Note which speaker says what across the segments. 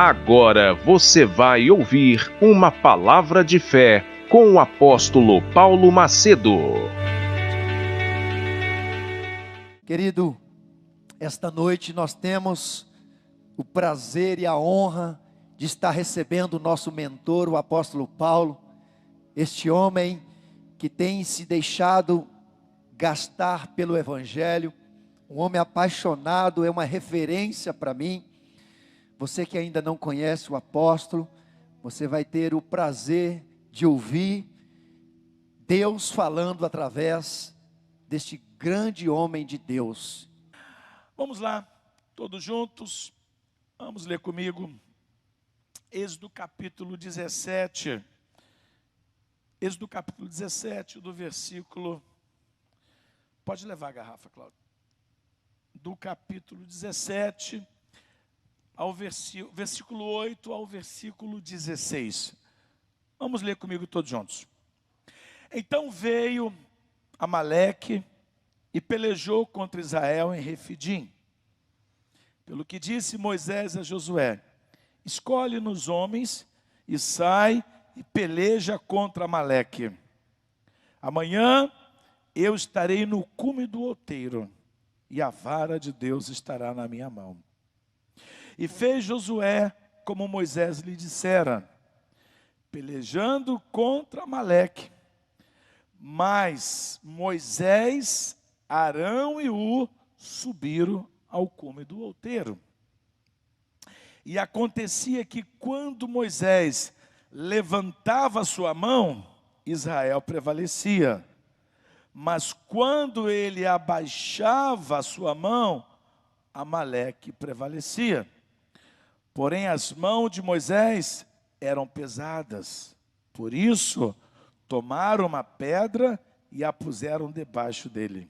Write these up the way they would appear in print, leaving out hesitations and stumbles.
Speaker 1: Agora você vai ouvir uma palavra de fé com o apóstolo Paulo Macedo.
Speaker 2: Querido, esta noite nós temos o prazer e a honra de estar recebendo o nosso mentor, o apóstolo Paulo, este homem que tem se deixado gastar pelo Evangelho, um homem apaixonado, é uma referência para mim. Você que ainda não conhece o apóstolo, você vai ter o prazer de ouvir Deus falando através deste grande homem de Deus.
Speaker 3: Vamos lá, todos juntos, vamos ler comigo, Êxodo capítulo 17, Êxodo capítulo 17, do versículo, pode levar a garrafa, Cláudio, do capítulo 17, ao versículo 8 ao versículo 16, vamos ler comigo todos juntos. Então veio Amaleque e pelejou contra Israel em Refidim. Pelo que disse Moisés a Josué: escolhe-nos homens e sai e peleja contra Amaleque. Amanhã eu estarei no cume do outeiro e a vara de Deus estará na minha mão. E fez Josué como Moisés lhe dissera, pelejando contra Amaleque. Mas Moisés, Arão e Ur subiram ao cume do outeiro. E acontecia que quando Moisés levantava a sua mão, Israel prevalecia. Mas quando ele abaixava a sua mão, Amaleque prevalecia. Porém as mãos de Moisés eram pesadas. Por isso tomaram uma pedra e a puseram debaixo dele,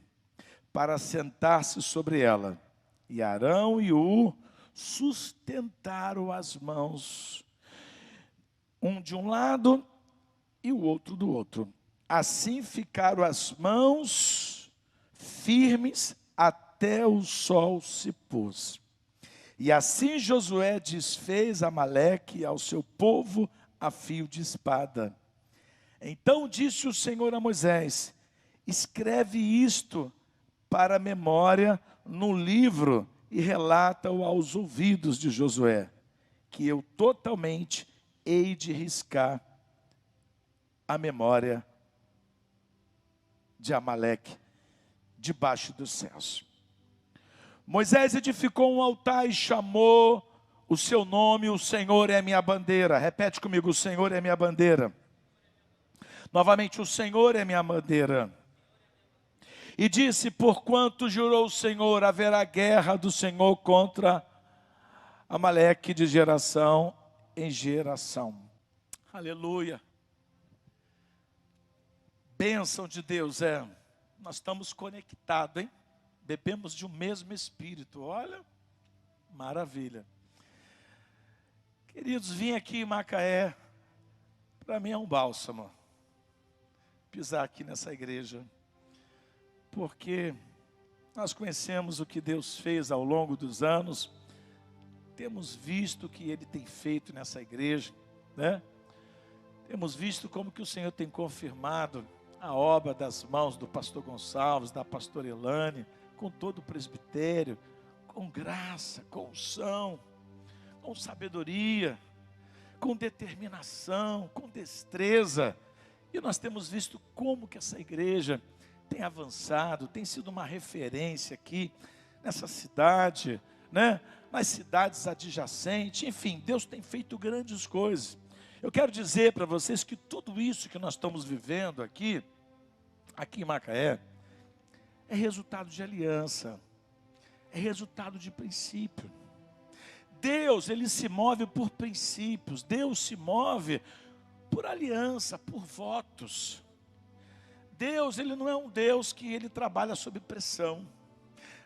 Speaker 3: para sentar-se sobre ela. E Arão e Ur sustentaram as mãos, um de um lado e o outro do outro. Assim ficaram as mãos firmes até o sol se pôs. E assim Josué desfez Amaleque ao seu povo a fio de espada. Então disse o Senhor a Moisés: escreve isto para a memória no livro e relata-o aos ouvidos de Josué, que eu totalmente hei de riscar a memória de Amaleque debaixo dos céus. Moisés edificou um altar e chamou o seu nome, o Senhor é minha bandeira. Repete comigo, o Senhor é minha bandeira. Novamente, o Senhor é minha bandeira. E disse, porquanto jurou o Senhor, haverá guerra do Senhor contra Amaleque de geração em geração. Aleluia. Bênção de Deus, nós estamos conectados, hein? Bebemos de um mesmo Espírito, olha, maravilha. Queridos, vim aqui em Macaé, para mim é um bálsamo, pisar aqui nessa igreja, porque nós conhecemos o que Deus fez ao longo dos anos, temos visto o que Ele tem feito nessa igreja, né? Temos visto como que o Senhor tem confirmado a obra das mãos do pastor Gonçalves, da pastora Elane, com todo o presbitério, com graça, com unção, com sabedoria, com determinação, com destreza. E nós temos visto como que essa igreja tem avançado, tem sido uma referência aqui nessa cidade, né? Nas cidades adjacentes, enfim, Deus tem feito grandes coisas. Eu quero dizer para vocês que tudo isso que nós estamos vivendo aqui em Macaé, é resultado de aliança, é resultado de princípio. Deus, Ele se move por princípios, Deus se move por aliança, por votos. Deus, Ele não é um Deus que Ele trabalha sob pressão.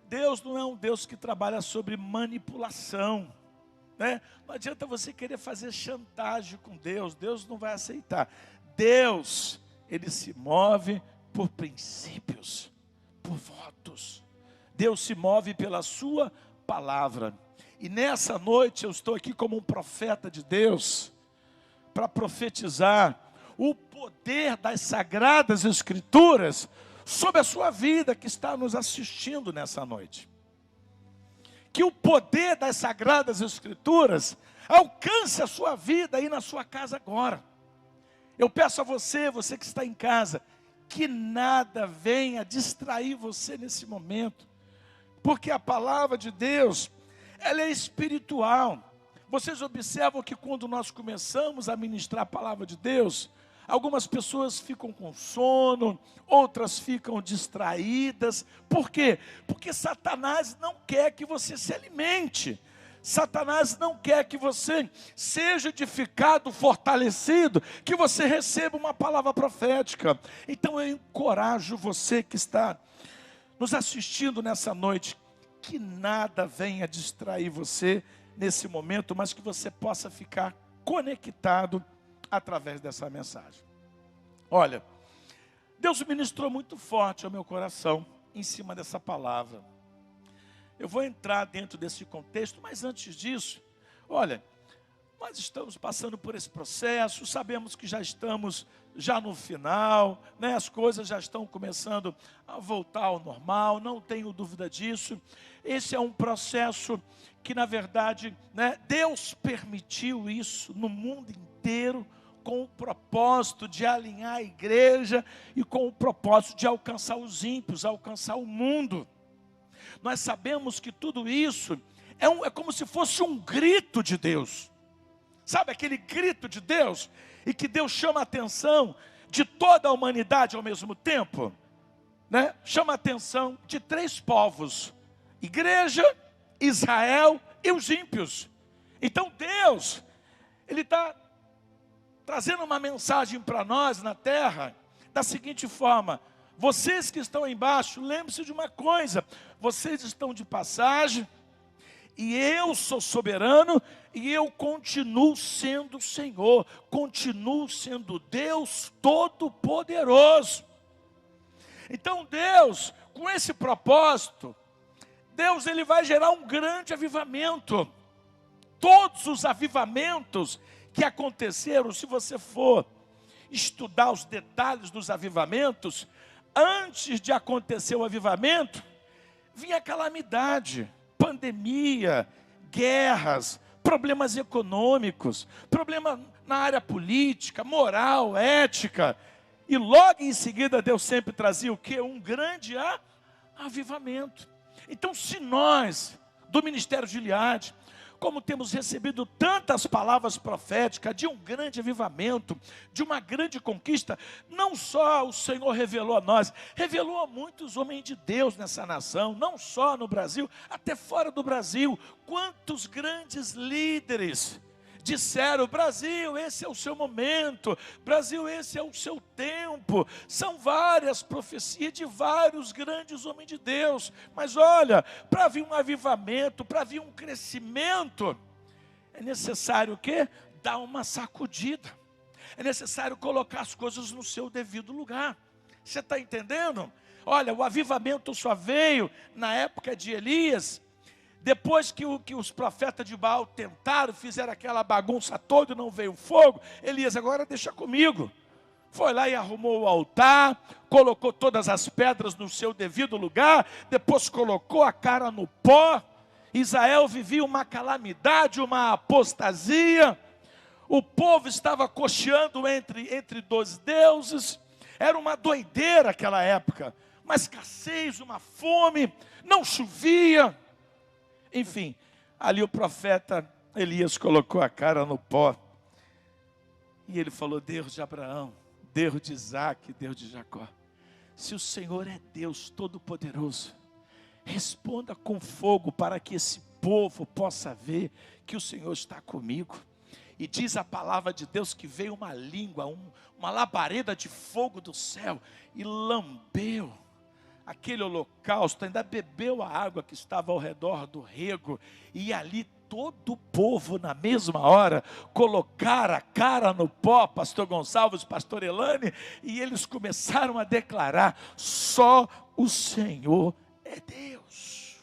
Speaker 3: Deus não é um Deus que trabalha sobre manipulação, né? Não adianta você querer fazer chantagem com Deus, Deus não vai aceitar. Deus, Ele se move por princípios, por votos. Deus se move pela sua palavra. E nessa noite eu estou aqui como um profeta de Deus, para profetizar o poder das Sagradas Escrituras sobre a sua vida que está nos assistindo nessa noite. Que o poder das Sagradas Escrituras alcance a sua vida aí na sua casa agora. Eu peço a você, você que está em casa, que nada venha distrair você nesse momento, porque a palavra de Deus, ela é espiritual. Vocês observam que quando nós começamos a ministrar a palavra de Deus, algumas pessoas ficam com sono, outras ficam distraídas. Por quê? Porque Satanás não quer que você se alimente. Satanás não quer que você seja edificado, fortalecido, que você receba uma palavra profética. Então eu encorajo você que está nos assistindo nessa noite, que nada venha distrair você nesse momento, mas que você possa ficar conectado através dessa mensagem. Olha, Deus ministrou muito forte ao meu coração em cima dessa palavra. Eu vou entrar dentro desse contexto, mas antes disso, olha, nós estamos passando por esse processo, sabemos que já estamos no final, né? As coisas já estão começando a voltar ao normal, não tenho dúvida disso. Esse é um processo que, na verdade, né, Deus permitiu isso no mundo inteiro, com o propósito de alinhar a igreja e com o propósito de alcançar os ímpios, alcançar o mundo. Nós sabemos que tudo isso é como se fosse um grito de Deus. Sabe aquele grito de Deus? E que Deus chama a atenção de toda a humanidade ao mesmo tempo, né? Chama a atenção de 3 povos: igreja, Israel e os ímpios. Então Deus, Ele está trazendo uma mensagem para nós na terra, da seguinte forma: vocês que estão aí embaixo, lembre-se de uma coisa, vocês estão de passagem, e eu sou soberano, e eu continuo sendo o Senhor, continuo sendo Deus Todo-Poderoso. Então Deus, com esse propósito, Deus ele vai gerar um grande avivamento. Todos os avivamentos que aconteceram, se você for estudar os detalhes dos avivamentos, antes de acontecer o avivamento, vinha calamidade, pandemia, guerras, problemas econômicos, problema na área política, moral, ética. E logo em seguida Deus sempre trazia o quê? Um grande avivamento. Então, se nós, do Ministério Gileade, como temos recebido tantas palavras proféticas de um grande avivamento, de uma grande conquista, não só o Senhor revelou a nós, revelou a muitos homens de Deus nessa nação, não só no Brasil, até fora do Brasil. Quantos grandes líderes disseram: Brasil, esse é o seu momento, Brasil, esse é o seu tempo. São várias profecias de vários grandes homens de Deus. Mas olha, para vir um avivamento, para vir um crescimento, é necessário o quê? Dar uma sacudida. É necessário colocar as coisas no seu devido lugar. Você está entendendo? Olha, o avivamento só veio na época de Elias. Depois que os profetas de Baal tentaram, fizeram aquela bagunça toda e não veio fogo, Elias: agora deixa comigo. Foi lá e arrumou o altar, colocou todas as pedras no seu devido lugar, depois colocou a cara no pó. Israel vivia uma calamidade, uma apostasia. O povo estava cocheando entre 2 deuses. Era uma doideira aquela época. Uma escassez, uma fome, não chovia. Enfim, ali o profeta Elias colocou a cara no pó. E ele falou: Deus de Abraão, Deus de Isaac, Deus de Jacó, se o Senhor é Deus Todo-Poderoso, responda com fogo para que esse povo possa ver que o Senhor está comigo. E diz a palavra de Deus que veio uma língua, uma labareda de fogo do céu e lambeu aquele holocausto, ainda bebeu a água que estava ao redor do rego. E ali todo o povo, na mesma hora, colocaram a cara no pó, pastor Gonçalves, pastor Elane, e eles começaram a declarar: só o Senhor é Deus.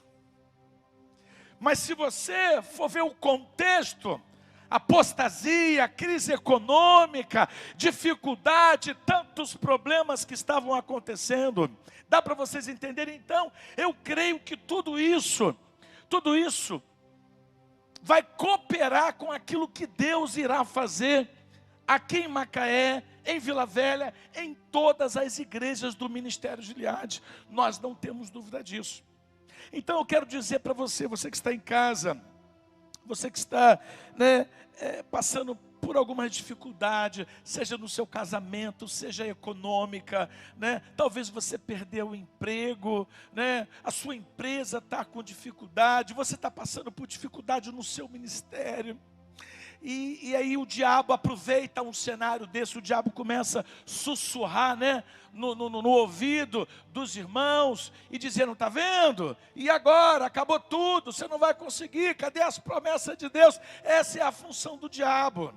Speaker 3: Mas se você for ver o contexto, apostasia, crise econômica, dificuldade, tantos problemas que estavam acontecendo, dá para vocês entenderem? Então, eu creio que tudo isso vai cooperar com aquilo que Deus irá fazer aqui em Macaé, em Vila Velha, em todas as igrejas do Ministério Gileade. Nós não temos dúvida disso. Então eu quero dizer para você, você que está em casa, você que está passando por alguma dificuldade, seja no seu casamento, seja econômica, talvez você perdeu o emprego, a sua empresa está com dificuldade, você está passando por dificuldade no seu ministério. E aí o diabo aproveita um cenário desse, o diabo começa a sussurrar no ouvido dos irmãos e dizendo: está vendo? E agora? Acabou tudo, você não vai conseguir, cadê as promessas de Deus? Essa é a função do diabo.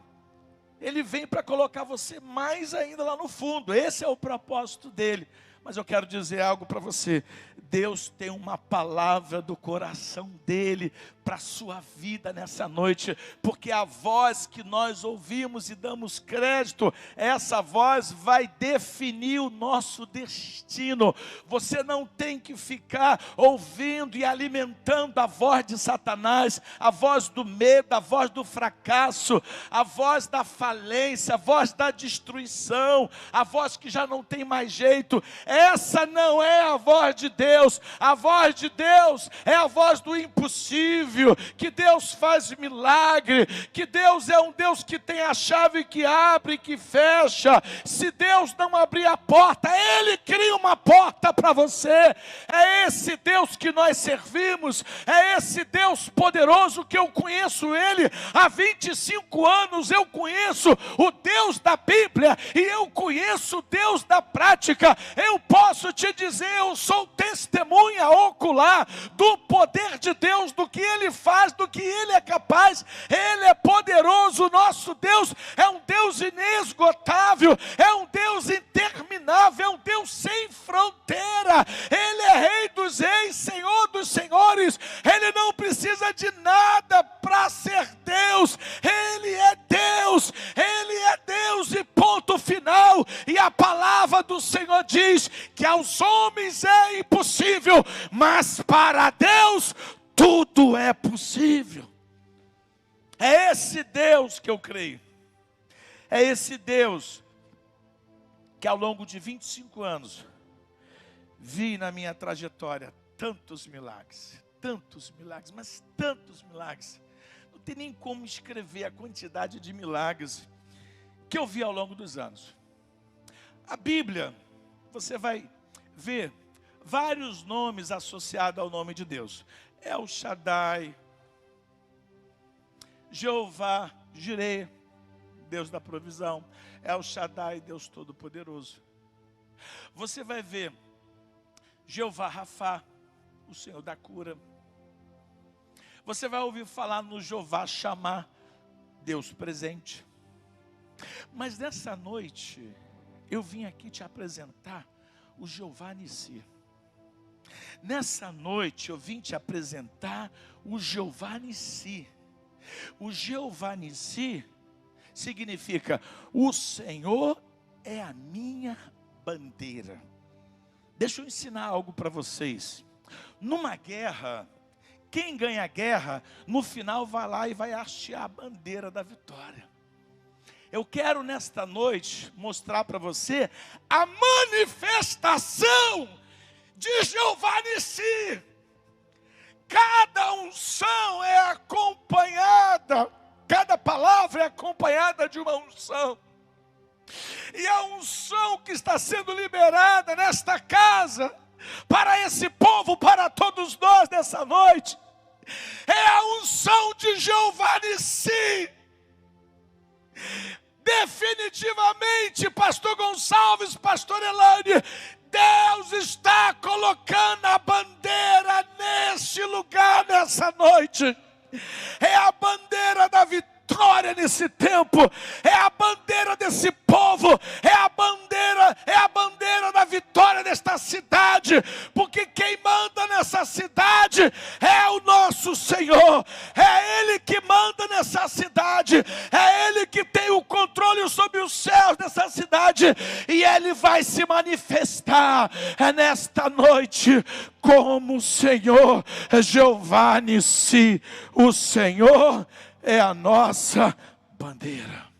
Speaker 3: Ele vem para colocar você mais ainda lá no fundo, esse é o propósito dele. Mas eu quero dizer algo para você: Deus tem uma palavra do coração dele para a sua vida nessa noite, porque a voz que nós ouvimos e damos crédito, essa voz vai definir o nosso destino. Você não tem que ficar ouvindo e alimentando a voz de Satanás, a voz do medo, a voz do fracasso, a voz da falência, a voz da destruição, a voz que já não tem mais jeito. Essa não é a voz de Deus. A voz de Deus é a voz do impossível, que Deus faz milagre, que Deus é um Deus que tem a chave que abre e que fecha. Se Deus não abrir a porta, Ele cria uma porta para você. É esse Deus que nós servimos, é esse Deus poderoso que eu conheço Ele há 25 anos, eu conheço o Deus da Bíblia e eu conheço o Deus da prática. Eu posso te dizer, eu sou testemunha ocular do poder de Deus, do que Ele faz, do que Ele é capaz. Ele é poderoso, nosso Deus é um Deus inesgotável, é um Deus interminável, é um Deus sem fronteira. Ele é Rei dos reis, Senhor dos senhores. Ele não precisa de nada para ser Deus. Ele é Deus, Ele é Deus e ponto final. E a palavra do Senhor diz que aos homens é impossível, mas para Deus tudo é possível. É esse Deus que eu creio. É esse Deus que ao longo de 25 anos vi na minha trajetória tantos milagres, mas tantos milagres. Não tem nem como escrever a quantidade de milagres que eu vi ao longo dos anos. A Bíblia, você vai ver vários nomes associados ao nome de Deus. El Shaddai, Jeová Jireh, Deus da provisão. El Shaddai, Deus Todo-Poderoso. Você vai ver Jeová Rafá, o Senhor da cura. Você vai ouvir falar no Jeová Shammah, Deus presente. Mas nessa noite, eu vim aqui te apresentar o Jeová Nissi. Nessa noite eu vim te apresentar o Jeová Nissi. O Jeová Nissi significa: o Senhor é a minha bandeira. Deixa eu ensinar algo para vocês. Numa guerra, quem ganha a guerra, no final vai lá e vai hastear a bandeira da vitória. Eu quero nesta noite mostrar para você a manifestação de Jeová Nissi. Cada unção é acompanhada, cada palavra é acompanhada de uma unção. E a unção que está sendo liberada nesta casa, para esse povo, para todos nós nessa noite, é a unção de Jeová Nissi. Definitivamente, pastor Gonçalves, pastor Elane, Deus está colocando a bandeira neste lugar, nessa noite. É a bandeira da vitória nesse tempo. É a bandeira desse povo. É a bandeira da vitória desta cidade. Porque quem manda nessa cidade é o nosso nosso Senhor, é Ele que manda nessa cidade, é Ele que tem o controle sobre os céus dessa cidade, e Ele vai se manifestar nesta noite como o Senhor Jeová Nissi. O Senhor é a nossa bandeira.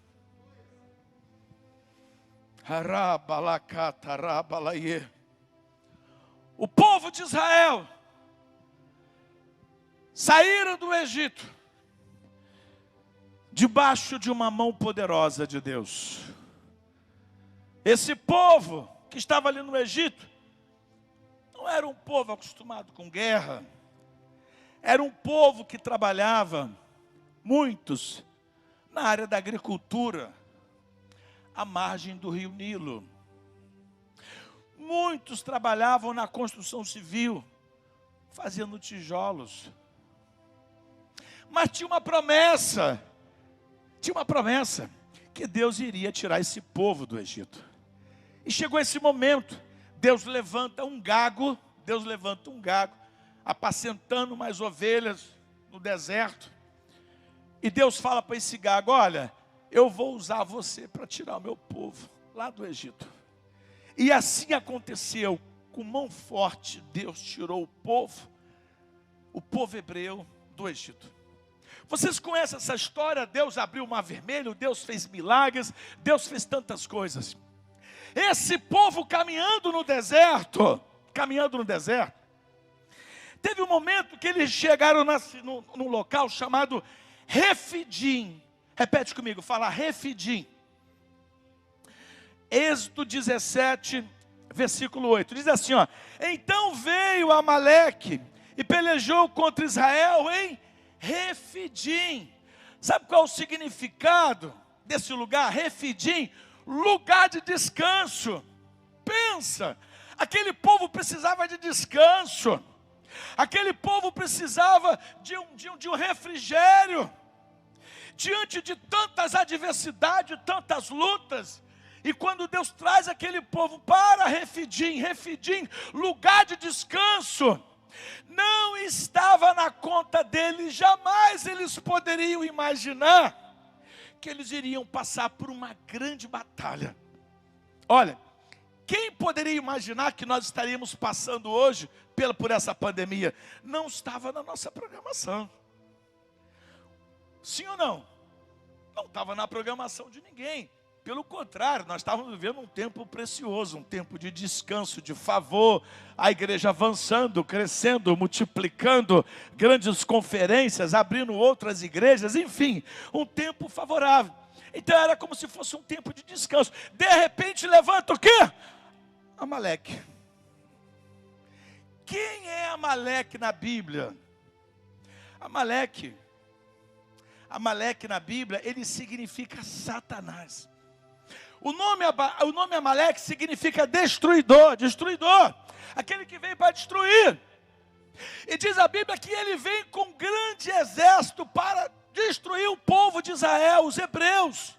Speaker 3: O povo de Israel saíram do Egito debaixo de uma mão poderosa de Deus. Esse povo que estava ali no Egito não era um povo acostumado com guerra. Era um povo que trabalhava, muitos, na área da agricultura, à margem do rio Nilo. Muitos trabalhavam na construção civil, fazendo tijolos. Mas tinha uma promessa, que Deus iria tirar esse povo do Egito. E chegou esse momento, Deus levanta um gago, apacentando umas ovelhas no deserto. E Deus fala para esse gago: olha, eu vou usar você para tirar o meu povo lá do Egito. E assim aconteceu, com mão forte, Deus tirou o povo hebreu do Egito. Vocês conhecem essa história? Deus abriu o mar vermelho, Deus fez milagres, Deus fez tantas coisas. Esse povo caminhando no deserto, teve um momento que eles chegaram num local chamado Refidim. Repete comigo, fala Refidim. Êxodo 17, versículo 8, diz assim, ó: então veio Amaleque e pelejou contra Israel em Refidim. Sabe qual é o significado desse lugar? Refidim, lugar de descanso. Pensa, aquele povo precisava de descanso, aquele povo precisava de um refrigério, diante de tantas adversidades, tantas lutas. E quando Deus traz aquele povo para Refidim, lugar de descanso, não estava na conta deles, jamais eles poderiam imaginar que eles iriam passar por uma grande batalha. Olha, quem poderia imaginar que nós estaríamos passando hoje por essa pandemia? Não estava na nossa programação. Sim ou não? Não estava na programação de ninguém. Pelo contrário, nós estávamos vivendo um tempo precioso, um tempo de descanso, de favor, a igreja avançando, crescendo, multiplicando, grandes conferências, abrindo outras igrejas, enfim, um tempo favorável. Então era como se fosse um tempo de descanso. De repente levanta o quê? Amaleque. Quem é Amaleque na Bíblia? Amaleque na Bíblia, ele significa Satanás. O nome Amaleque significa destruidor, aquele que vem para destruir. E diz a Bíblia que ele vem com um grande exército para destruir o povo de Israel, os hebreus.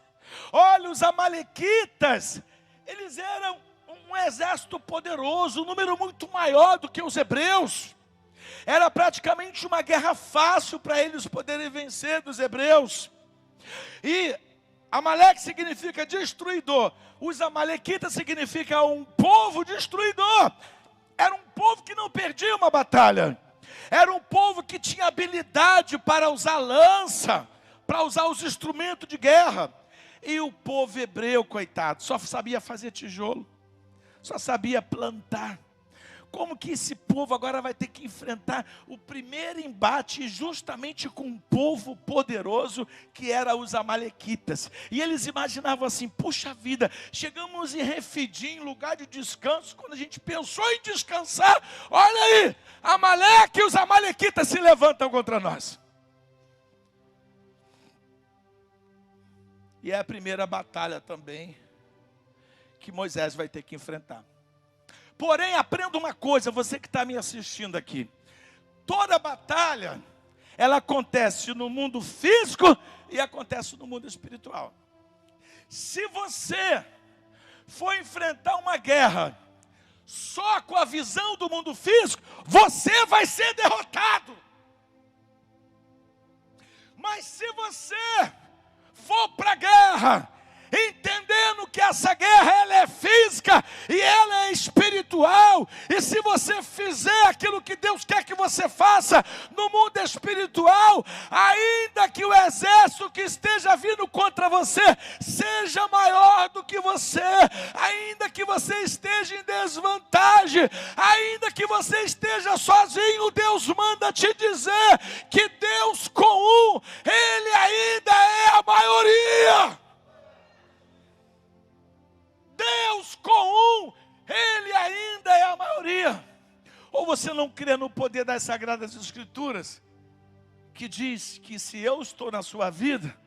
Speaker 3: Olha, os amalequitas, eles eram um exército poderoso, um número muito maior do que os hebreus. Era praticamente uma guerra fácil para eles poderem vencer dos hebreus. E Amaleque significa destruidor. Os amalequitas significam um povo destruidor. Era um povo que não perdia uma batalha. Era um povo que tinha habilidade para usar lança, para usar os instrumentos de guerra. E o povo hebreu, coitado, só sabia fazer tijolo, só sabia plantar. Como que esse povo agora vai ter que enfrentar o primeiro embate justamente com um povo poderoso que era os amalequitas? E eles imaginavam assim: puxa vida, chegamos em Refidim, lugar de descanso. Quando a gente pensou em descansar, olha aí, Amaleque e os amalequitas se levantam contra nós. E é a primeira batalha também que Moisés vai ter que enfrentar. Porém, aprenda uma coisa, você que está me assistindo aqui. Toda batalha, ela acontece no mundo físico e acontece no mundo espiritual. Se você for enfrentar uma guerra só com a visão do mundo físico, você vai ser derrotado. Mas se você for para a guerra, entendendo que essa guerra ela é física e ela é espiritual, e se você fizer aquilo que Deus quer que você faça no mundo espiritual, ainda que o exército que esteja vindo contra você seja maior do que você, ainda que você esteja em desvantagem, ainda que você esteja sozinho, Deus manda te dizer que Deus com um, Ele ainda é a maioria. Deus com um, Ele ainda é a maioria. Ou você não crê no poder das Sagradas Escrituras, que diz que se eu estou na sua vida,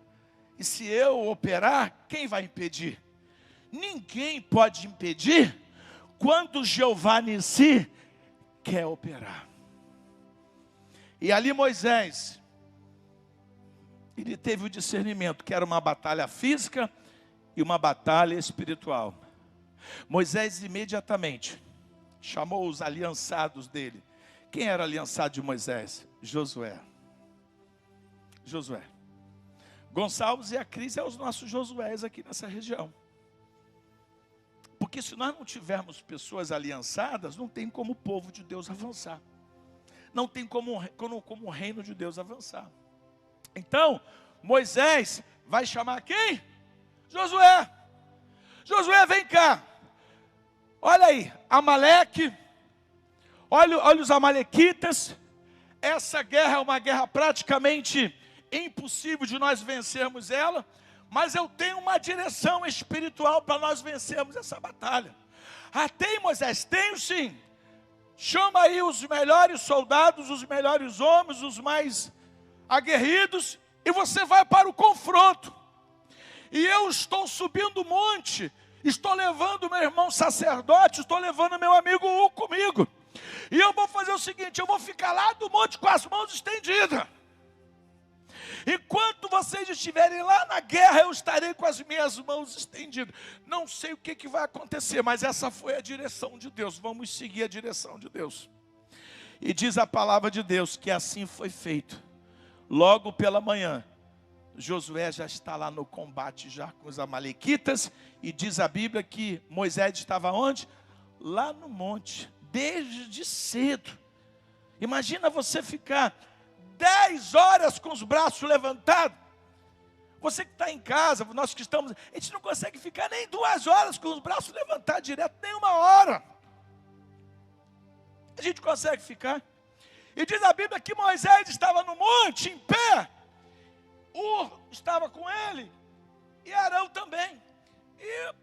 Speaker 3: e se eu operar, quem vai impedir? Ninguém pode impedir, quando Jeová Nissi quer operar. E ali Moisés, ele teve o discernimento, que era uma batalha física, e uma batalha espiritual. Moisés imediatamente chamou os aliançados dele. Quem era aliançado de Moisés? Josué. Josué. Gonçalves e a Cris são os nossos Josués aqui nessa região. Porque se nós não tivermos pessoas aliançadas, não tem como o povo de Deus avançar. Não tem como o reino de Deus avançar. Então, Moisés vai chamar quem? Josué. Josué, vem cá. Olha aí, Amaleque. Olha os amalequitas. Essa guerra é uma guerra praticamente impossível de nós vencermos ela. Mas eu tenho uma direção espiritual para nós vencermos essa batalha. Ah, tem, Moisés? Tenho sim. Chama aí os melhores soldados, os melhores homens, os mais aguerridos, e você vai para o confronto. E eu estou subindo o monte, estou levando meu irmão sacerdote, estou levando meu amigo U comigo. E eu vou fazer o seguinte, eu vou ficar lá do monte com as mãos estendidas. Enquanto vocês estiverem lá na guerra, eu estarei com as minhas mãos estendidas. Não sei o que vai acontecer, mas essa foi a direção de Deus. Vamos seguir a direção de Deus. E diz a palavra de Deus que assim foi feito. Logo pela manhã, Josué já está lá no combate já com os amalequitas. E diz a Bíblia que Moisés estava onde? Lá no monte, desde cedo. Imagina você ficar 10 horas com os braços levantados. Você que está em casa, nós que estamos, a gente não consegue ficar nem 2 horas com os braços levantados direto, nem 1 hora. A gente consegue ficar. E diz a Bíblia que Moisés estava no monte, em pé. Estava com ele, e Arão também. E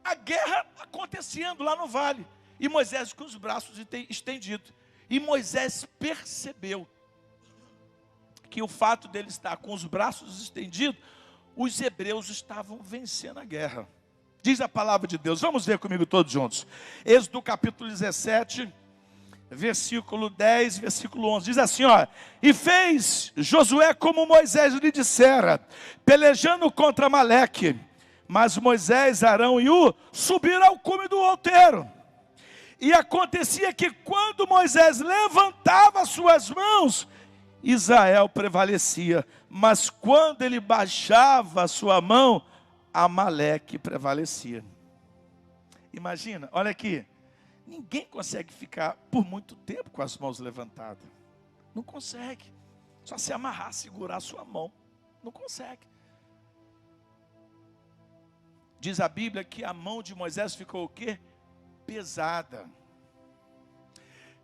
Speaker 3: a guerra acontecendo lá no vale. E Moisés com os braços estendidos. E Moisés percebeu que o fato dele estar com os braços estendidos, os hebreus estavam vencendo a guerra. Diz a palavra de Deus, vamos ver comigo todos juntos. Êxodo capítulo 17, versículo 10, versículo 11. Diz assim, ó. E fez Josué como Moisés lhe dissera, pelejando contra Amaleque. Mas Moisés, Arão e U subiram ao cume do outeiro. E acontecia que quando Moisés levantava suas mãos, Israel prevalecia, mas quando ele baixava a sua mão, Amaleque prevalecia. Imagina, olha aqui, ninguém consegue ficar por muito tempo com as mãos levantadas. Não consegue. Só se amarrar, segurar a sua mão. Não consegue. Diz a Bíblia que a mão de Moisés ficou o quê? Pesada.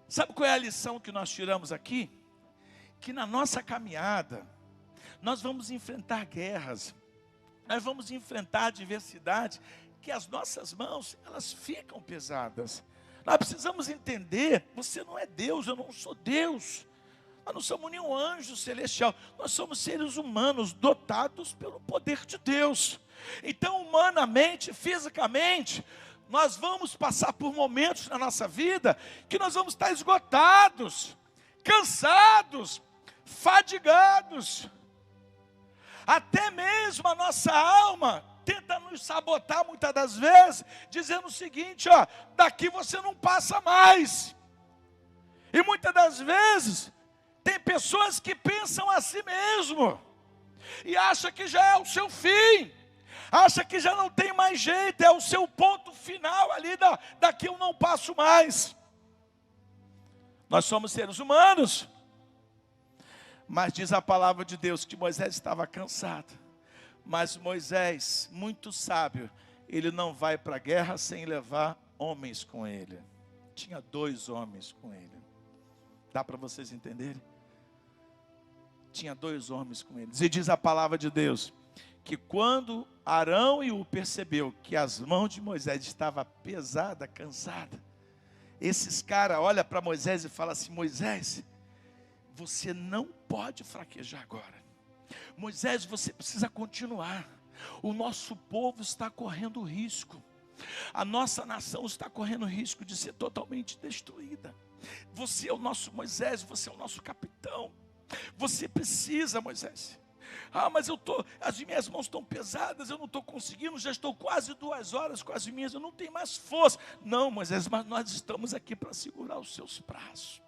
Speaker 3: Sabe qual é a lição que nós tiramos aqui? Que na nossa caminhada, nós vamos enfrentar guerras, nós vamos enfrentar adversidade, que as nossas mãos, elas ficam pesadas. Nós precisamos entender, você não é Deus, eu não sou Deus. Nós não somos nenhum anjo celestial, nós somos seres humanos dotados pelo poder de Deus. Então, humanamente, fisicamente, nós vamos passar por momentos na nossa vida que nós vamos estar esgotados, cansados, fadigados. Até mesmo a nossa alma tenta nos sabotar muitas das vezes, dizendo o seguinte, ó, daqui você não passa mais. E muitas das vezes tem pessoas que pensam a si mesmo. e acha que já é o seu fim, acha que já não tem mais jeito, é o seu ponto final ali, daqui eu não passo mais. Nós somos seres humanos, mas diz a palavra de Deus que Moisés estava cansado, mas Moisés, muito sábio, ele não vai para a guerra sem levar homens com ele. Tinha 2 homens com ele. Dá para vocês entenderem? Tinha 2 homens com eles. E diz a palavra de Deus que quando Arão e Ur percebeu que as mãos de Moisés estavam pesadas, cansadas, esses caras olham para Moisés e falam assim: Moisés, você não pode fraquejar agora. Moisés, você precisa continuar. O nosso povo está correndo risco. A nossa nação está correndo risco de ser totalmente destruída. Você é o nosso Moisés, você é o nosso capitão. Você precisa, Moisés. Mas as minhas mãos estão pesadas, eu não estou conseguindo, já estou quase 2 horas com as minhas, eu não tenho mais força. Não, Moisés, mas nós estamos aqui para segurar os seus braços.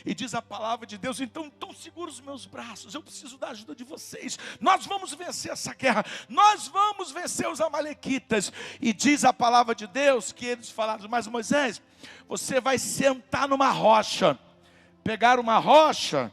Speaker 3: E diz a palavra de Deus: então segura os meus braços, eu preciso da ajuda de vocês. Nós vamos vencer essa guerra, nós vamos vencer os amalequitas. E diz a palavra de Deus que eles falaram: mas Moisés, você vai sentar numa rocha. Pegaram uma rocha,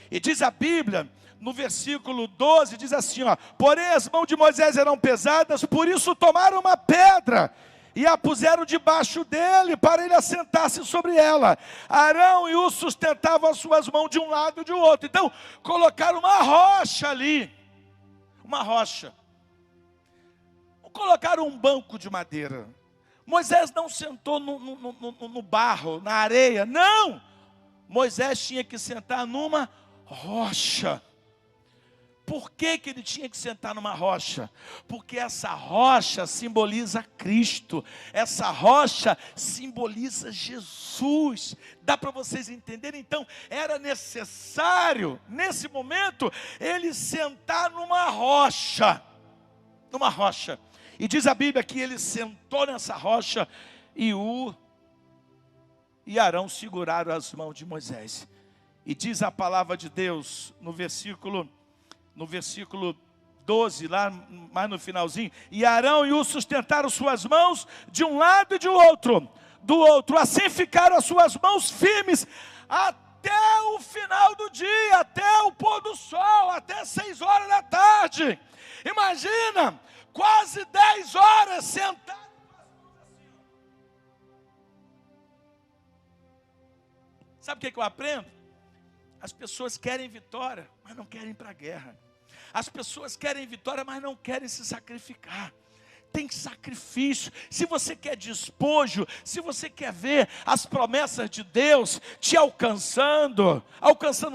Speaker 3: e diz a Bíblia, no versículo 12, diz assim, porém as mãos de Moisés eram pesadas, por isso tomaram uma pedra e a puseram debaixo dele, para ele assentar-se sobre ela. Arão e Ur sustentavam as suas mãos de um lado e de outro. Então, colocaram uma rocha ali. Uma rocha. Não colocaram um banco de madeira. Moisés não sentou no barro, na areia. Não! Moisés tinha que sentar numa rocha. Por que ele tinha que sentar numa rocha? Porque essa rocha simboliza Cristo. Essa rocha simboliza Jesus. Dá para vocês entenderem? Então, era necessário, nesse momento, ele sentar numa rocha. Numa rocha. E diz a Bíblia que ele sentou nessa rocha e Ur e Arão seguraram as mãos de Moisés. E diz a palavra de Deus no versículo 12, lá mais no finalzinho: e Arão e Ur sustentaram suas mãos de um lado e do outro. Assim ficaram as suas mãos firmes até o final do dia, até o pôr do sol, até 6 horas da tarde. Imagina, quase 10 horas sentado. Sabe o que eu aprendo? As pessoas querem vitória, mas não querem ir para a guerra. As pessoas querem vitória, mas não querem se sacrificar. Tem sacrifício. Se você quer despojo, se você quer ver as promessas de Deus te alcançando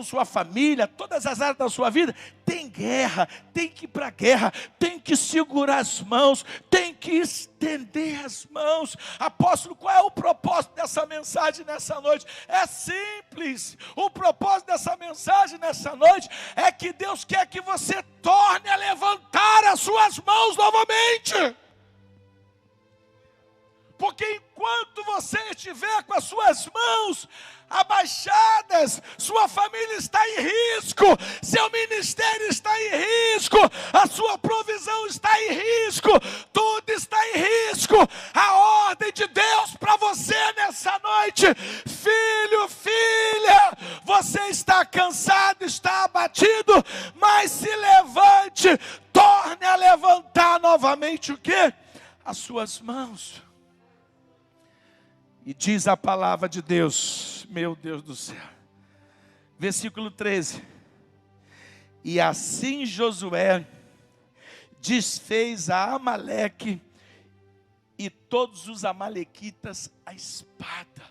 Speaker 3: sua família, todas as áreas da sua vida, tem guerra, tem que ir para a guerra, tem que segurar as mãos, tem que estender as mãos. Apóstolo, qual é o propósito dessa mensagem nessa noite? É simples. O propósito dessa mensagem nessa noite é que Deus quer que você torne a levantar as suas mãos novamente. Porque enquanto você estiver com as suas mãos abaixadas, sua família está em risco, seu ministério está em risco, a sua provisão está em risco, tudo está em risco. A ordem de Deus para você nessa noite: filho, filha, você está cansado, está abatido, mas se levante, torne a levantar novamente o quê? As suas mãos. E diz a palavra de Deus, meu Deus do céu, versículo 13: e assim Josué desfez a Amaleque e todos os amalequitas a espada.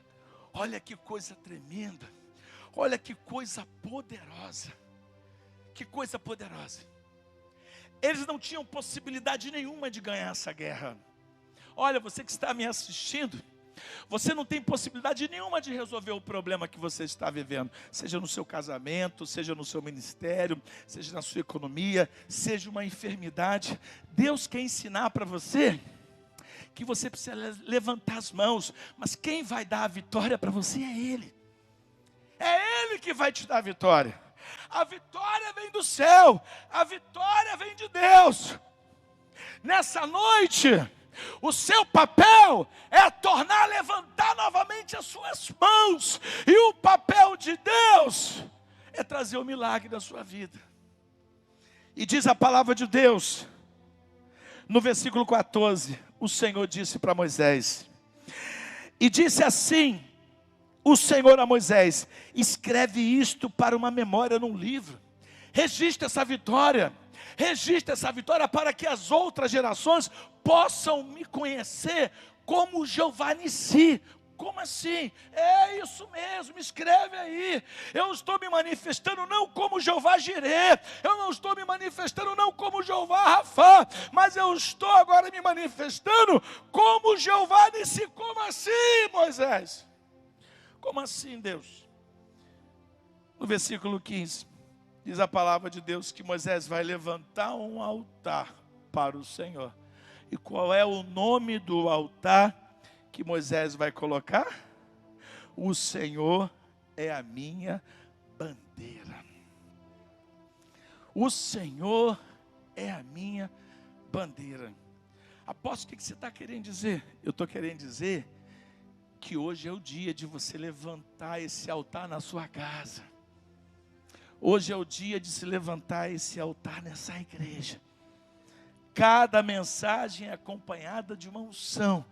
Speaker 3: Olha que coisa tremenda, olha que coisa poderosa, que coisa poderosa. Eles não tinham possibilidade nenhuma de ganhar essa guerra. Olha, você que está me assistindo, você não tem possibilidade nenhuma de resolver o problema que você está vivendo, seja no seu casamento, seja no seu ministério, seja na sua economia, seja uma enfermidade. Deus quer ensinar para você que você precisa levantar as mãos, mas quem vai dar a vitória para você é Ele. É Ele que vai te dar a vitória. A vitória vem do céu, a vitória vem de Deus. Nessa noite, o seu papel é tornar a levantar novamente as suas mãos. E o papel de Deus é trazer o milagre da sua vida. E diz a palavra de Deus, no versículo 14, o Senhor disse para Moisés, e disse assim, o Senhor a Moisés, escreve isto para uma memória num livro, registra essa vitória para que as outras gerações possam me conhecer como Jeová Nissi. Como assim? É isso mesmo, escreve aí. Eu estou me manifestando não como Jeová Jireh, eu não estou me manifestando não como Jeová Rafá, mas eu estou agora me manifestando como Jeová Nissi. Como assim, Moisés? Como assim, Deus? No versículo 15, diz a palavra de Deus que Moisés vai levantar um altar para o Senhor. E qual é o nome do altar que Moisés vai colocar? O Senhor é a minha bandeira. O Senhor é a minha bandeira. Apóstolo, o que você está querendo dizer? Eu estou querendo dizer que hoje é o dia de você levantar esse altar na sua casa. Hoje é o dia de se levantar esse altar nessa igreja. Cada mensagem é acompanhada de uma unção.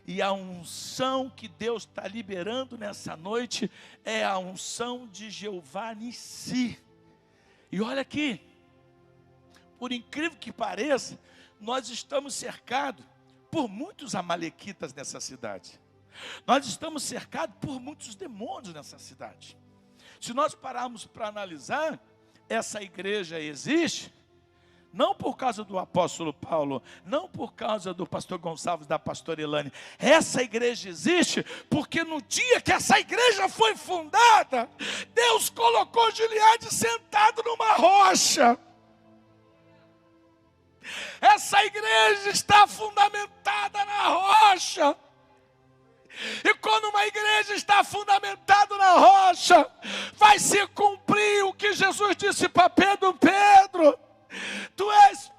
Speaker 3: E a unção que Deus está liberando nessa noite é a unção de Jeová Nissi. E olha aqui, por incrível que pareça, nós estamos cercados por muitos amalequitas nessa cidade. Nós estamos cercados por muitos demônios nessa cidade. Se nós pararmos para analisar, essa igreja existe não por causa do apóstolo Paulo, não por causa do pastor Gonçalves, da pastora Elane. Essa igreja existe porque no dia que essa igreja foi fundada, Deus colocou Gileade sentado numa rocha. Essa igreja está fundamentada na rocha. E quando uma igreja está fundamentada na rocha, vai se cumprir o que Jesus disse para Pedro: Pedro, tu és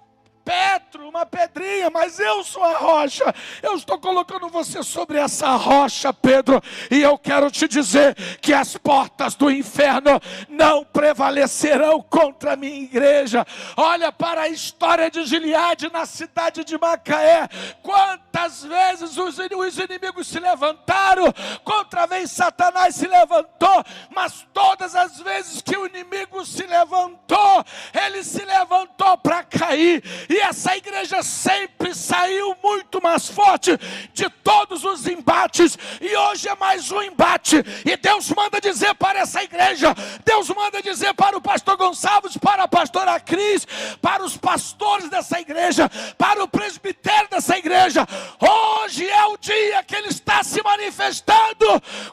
Speaker 3: Petro, uma pedrinha, mas eu sou a rocha. Eu estou colocando você sobre essa rocha, Pedro, e eu quero te dizer que as portas do inferno não prevalecerão contra a minha igreja. Olha para a história de Gileade na cidade de Macaé. Quantas vezes os inimigos se levantaram, contra a vez Satanás se levantou, mas todas as vezes que o inimigo se levantou, ele se levantou para cair. E essa igreja sempre saiu muito mais forte de todos os embates. E hoje é mais um embate. E Deus manda dizer para essa igreja, Deus manda dizer para o pastor Gonçalves, para a pastora Cris, para os pastores dessa igreja, para o presbitério dessa igreja: hoje é o dia que ele está se manifestando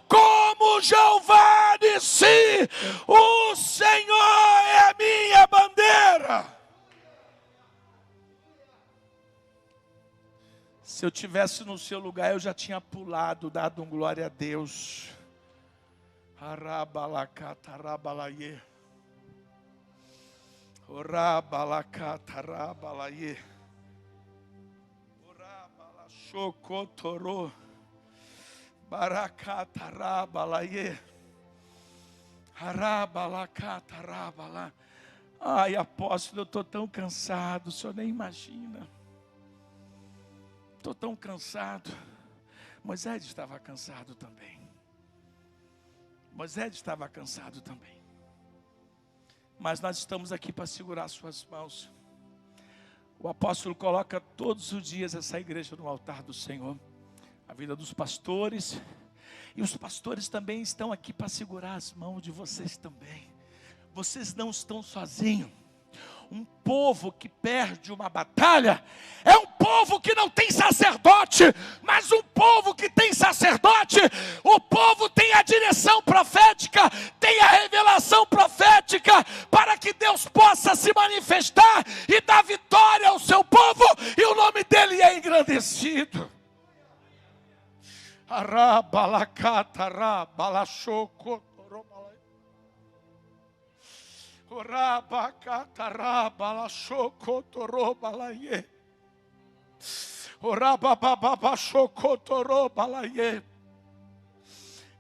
Speaker 3: como Jeová Nissi. O Senhor é a minha bandeira. Se eu tivesse no seu lugar, eu já tinha pulado, dado um glória a Deus. Arabalacatarabalaiê. Orabalacatarabalaiê. Orabalachocotoro. Baracatarabalaiê. Arabalacatarabalá. Ai, apóstolo, eu estou tão cansado, o senhor nem imagina. Estou tão cansado. Moisés estava cansado também. Moisés estava cansado também. Mas nós estamos aqui para segurar suas mãos. O apóstolo coloca todos os dias essa igreja no altar do Senhor. A vida dos pastores. E os pastores também estão aqui para segurar as mãos de vocês também. Vocês não estão sozinhos. Um povo que perde uma batalha é um povo que não tem sacerdote, mas um povo que tem sacerdote, o povo tem a direção profética, tem a revelação profética, para que Deus possa se manifestar e dar vitória ao seu povo, e o nome dele é engrandecido.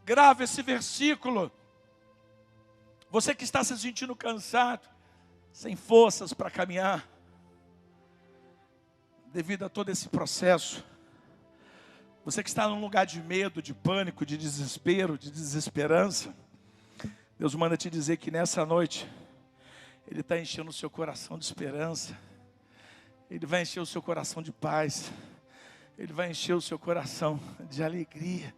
Speaker 3: Grave esse versículo. Você que está se sentindo cansado, sem forças para caminhar, devido a todo esse processo. Você que está num lugar de medo, de pânico, de desespero, de desesperança. Deus manda te dizer que nessa noite Ele está enchendo o seu coração de esperança. Ele vai encher o seu coração de paz. Ele vai encher o seu coração de alegria.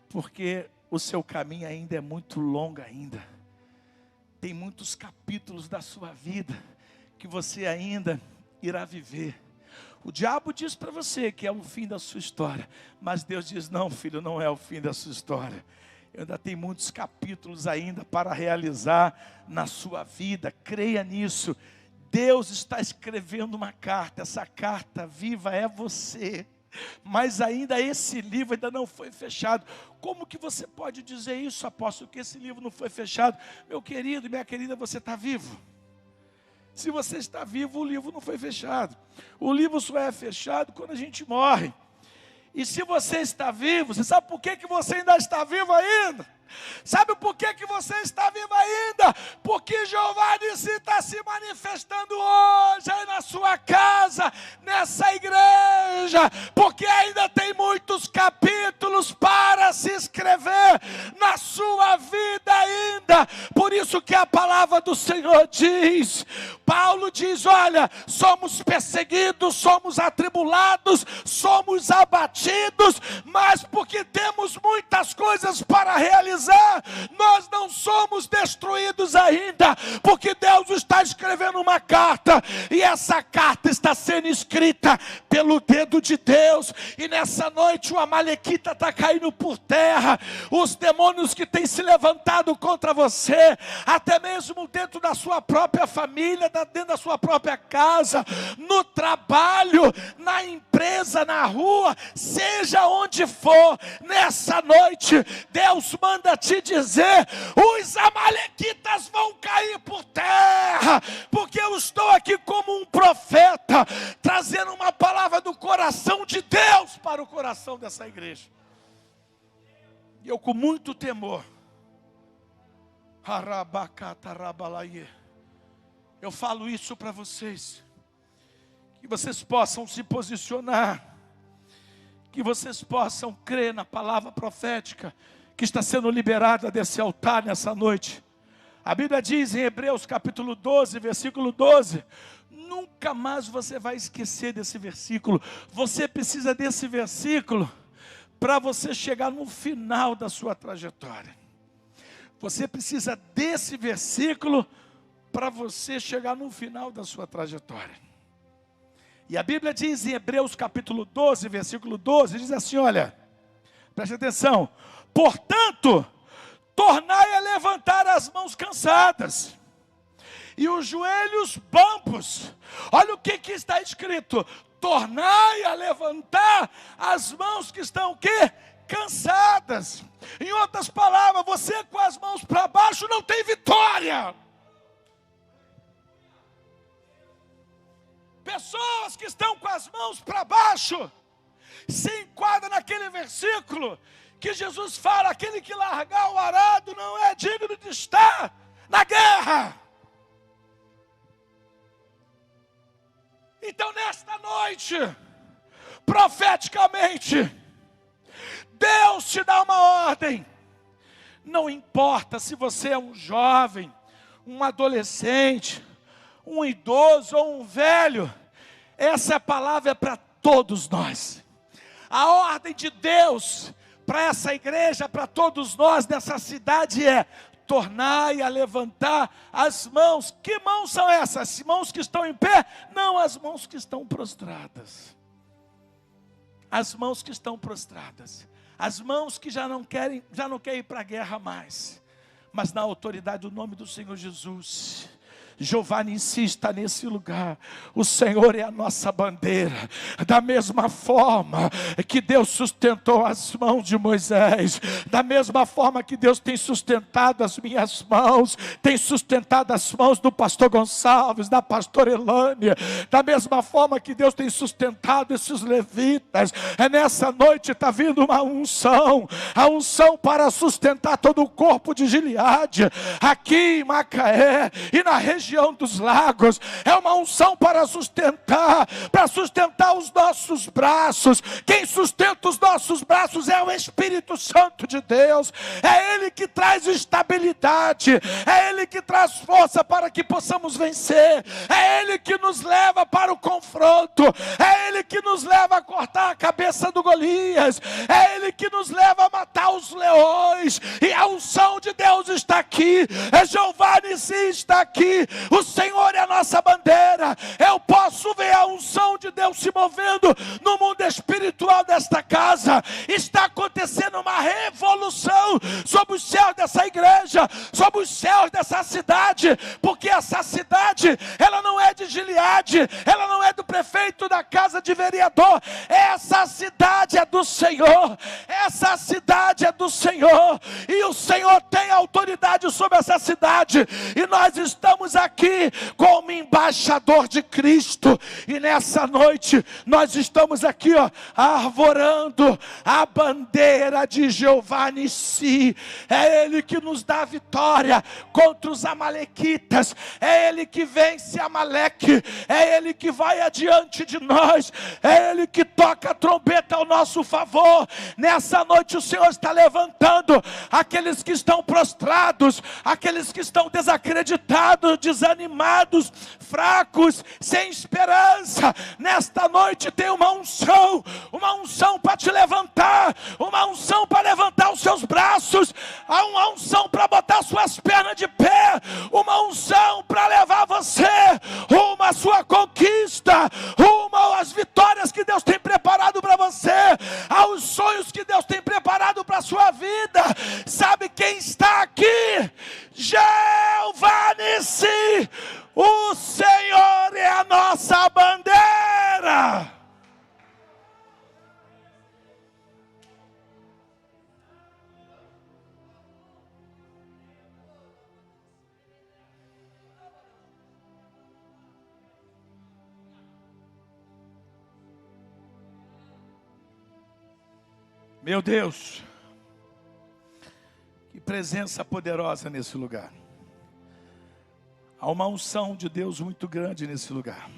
Speaker 3: Porque o seu caminho ainda é muito longo ainda. Tem muitos capítulos da sua vida que você ainda irá viver. O diabo diz para você que é o fim da sua história. Mas Deus diz, não, filho, não é o fim da sua história. Eu ainda tenho muitos capítulos ainda para realizar na sua vida. Creia nisso. Deus está escrevendo uma carta. Essa carta viva é você. Mas ainda esse livro ainda não foi fechado. Como que você pode dizer isso, apóstolo, que esse livro não foi fechado? Meu querido e minha querida, você está vivo. Se você está vivo, o livro não foi fechado. O livro só é fechado quando a gente morre. E se você está vivo, você sabe por que você ainda está vivo ainda? Sabe por que você está vivo ainda? Porque Jeová disse está se manifestando hoje aí na sua casa, nessa igreja, porque ainda tem muitos capítulos para se escrever na sua vida ainda. Por isso que a palavra do Senhor diz, Paulo diz, olha, somos perseguidos, somos atribulados, somos abatidos, mas porque temos muitas coisas para realizar, nós não somos destruídos ainda, porque Deus está escrevendo uma carta, e essa carta está sendo escrita pelo dedo de Deus, e nessa noite o amalequita está caindo por terra, os demônios que têm se levantado contra você, até mesmo dentro da sua própria família, dentro da sua própria casa, no trabalho, na empresa, na rua, seja onde for, nessa noite, Deus manda te dizer, os amalequitas vão cair por terra, porque eu estou aqui como um profeta, trazendo uma palavra do coração de Deus para o coração dessa igreja. E eu com muito temor, eu falo isso para vocês, que vocês possam se posicionar, que vocês possam crer na palavra profética que está sendo liberada desse altar nessa noite. A Bíblia diz em Hebreus capítulo 12, versículo 12, nunca mais você vai esquecer desse versículo. Você precisa desse versículo para você chegar no final da sua trajetória. Você precisa desse versículo para você chegar no final da sua trajetória. E a Bíblia diz em Hebreus capítulo 12, versículo 12, diz assim, olha, preste atenção. Portanto, tornai a levantar as mãos cansadas e os joelhos bambos. Olha o que está escrito. Tornai a levantar as mãos que estão o quê? Cansadas. Em outras palavras, você com as mãos para baixo não tem vitória. Pessoas que estão com as mãos para baixo se enquadram naquele versículo que Jesus fala, aquele que largar o arado não é digno de estar na guerra. Então nesta noite, profeticamente, Deus te dá uma ordem. Não importa se você é um jovem, um adolescente, um idoso ou um velho, essa palavra é para todos nós. A ordem de Deus para essa igreja, para todos nós nessa cidade é: tornai a levantar as mãos. Que mãos são essas? As mãos que estão em pé? Não, as mãos que estão prostradas. As mãos que estão prostradas. As mãos que já não querem ir para a guerra mais. Mas na autoridade do nome do Senhor Jesus, Jeová Nissi está nesse lugar. O Senhor é a nossa bandeira. Da mesma forma que Deus sustentou as mãos de Moisés, da mesma forma que Deus tem sustentado as minhas mãos, tem sustentado as mãos do pastor Gonçalves, da pastora Elânia, da mesma forma que Deus tem sustentado esses levitas, nessa noite está vindo uma unção, a unção para sustentar todo o corpo de Gileade, aqui em Macaé e na região dos lagos. É uma unção para sustentar os nossos braços. Quem sustenta os nossos braços é o Espírito Santo de Deus. É Ele que traz estabilidade, é Ele que traz força para que possamos vencer, é Ele que nos leva para o confronto, é Ele que nos leva a cortar a cabeça do Golias, é Ele que nos leva a matar os leões. E a unção de Deus está aqui, Jeová Nissi está aqui, o Senhor é a nossa bandeira. Eu posso ver a unção de Deus se movendo no mundo espiritual desta casa. Está acontecendo uma revolução sobre os céus dessa igreja, sobre os céus dessa cidade, porque essa cidade, ela não é de Gileade, ela não é do prefeito da casa de vereador, essa cidade é do Senhor, essa cidade é do Senhor, e o Senhor tem autoridade sobre essa cidade, e nós estamos aqui como embaixador de Cristo, e nessa noite nós estamos aqui, arvorando a bandeira de Jeová Nissi. É Ele que nos dá a vitória contra os amalequitas, é Ele que vence Amaleque, é Ele que vai adiante de nós, é Ele que toca a trombeta ao nosso favor. Nessa noite o Senhor está levantando aqueles que estão prostrados, aqueles que estão desacreditados, desanimados, fracos, sem esperança. Nesta noite tem uma unção para te levantar, uma unção para levantar os seus braços, uma unção para botar suas pernas de pé, uma unção para levar você rumo à sua conquista, rumo às vitórias que Deus tem preparado para você, aos sonhos que Deus tem preparado para a sua vida. Sabe quem está aqui? Jeová Nissi, o Senhor é a nossa bandeira. Meu Deus, que presença poderosa nesse lugar. Há uma unção de Deus muito grande nesse lugar.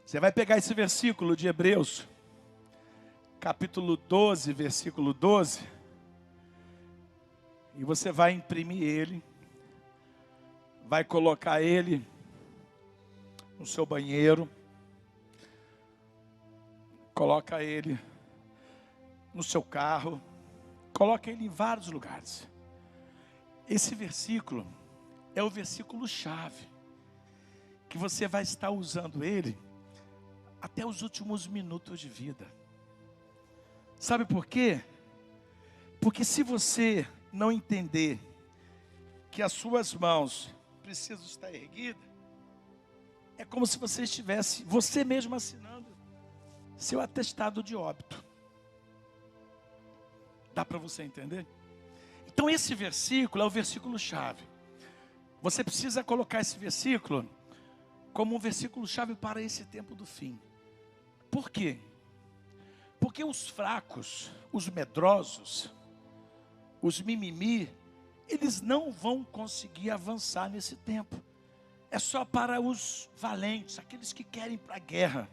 Speaker 3: Você vai pegar esse versículo de Hebreus, capítulo 12, versículo 12, e você vai imprimir ele, vai colocar ele no seu banheiro, coloca ele no seu carro, coloca ele em vários lugares. Esse versículo é o versículo chave, que você vai estar usando ele até os últimos minutos de vida. Sabe por quê? Porque se você não entender que as suas mãos precisam estar erguidas, é como se você estivesse, você mesmo assinando seu atestado de óbito. Dá para você entender? Então esse versículo é o versículo chave. Você precisa colocar esse versículo como um versículo chave para esse tempo do fim. Por quê? Porque os fracos, os medrosos, os mimimi, eles não vão conseguir avançar nesse tempo. É só para os valentes, aqueles que querem ir para a guerra.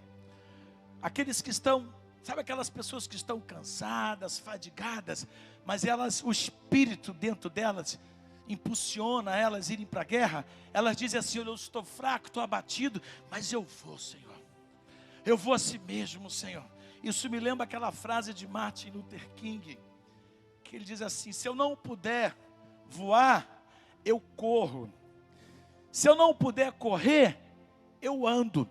Speaker 3: Aqueles que estão, sabe aquelas pessoas que estão cansadas, fadigadas, mas elas, o espírito dentro delas, impulsiona elas a irem para a guerra. Elas dizem assim: eu estou fraco, estou abatido, mas eu vou, Senhor. Eu vou a si mesmo, Senhor. Isso me lembra aquela frase de Martin Luther King, que ele diz assim: se eu não puder voar, eu corro. Se eu não puder correr, eu ando.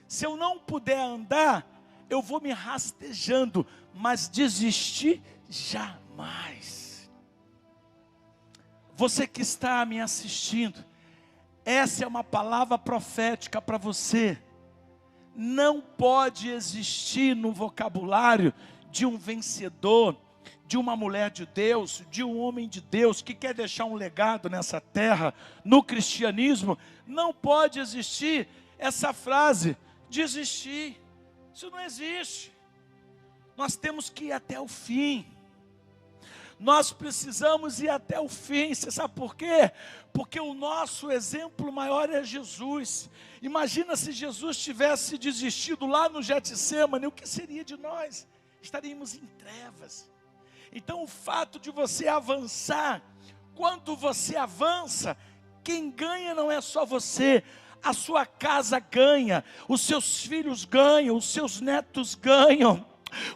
Speaker 3: Se eu não puder andar, eu vou me rastejando, mas desistir jamais. Você que está me assistindo, essa é uma palavra profética para você. Não pode existir no vocabulário de um vencedor, de uma mulher de Deus, de um homem de Deus que quer deixar um legado nessa terra, no cristianismo, não pode existir essa frase, desistir. Isso não existe. Nós temos que ir até o fim. Nós precisamos ir até o fim. Você sabe por quê? Porque o nosso exemplo maior é Jesus. Imagina se Jesus tivesse desistido lá no Getsêmani, o que seria de nós? Estaríamos em trevas. Então o fato de você avançar, quando você avança, quem ganha não é só você, a sua casa ganha, os seus filhos ganham, os seus netos ganham.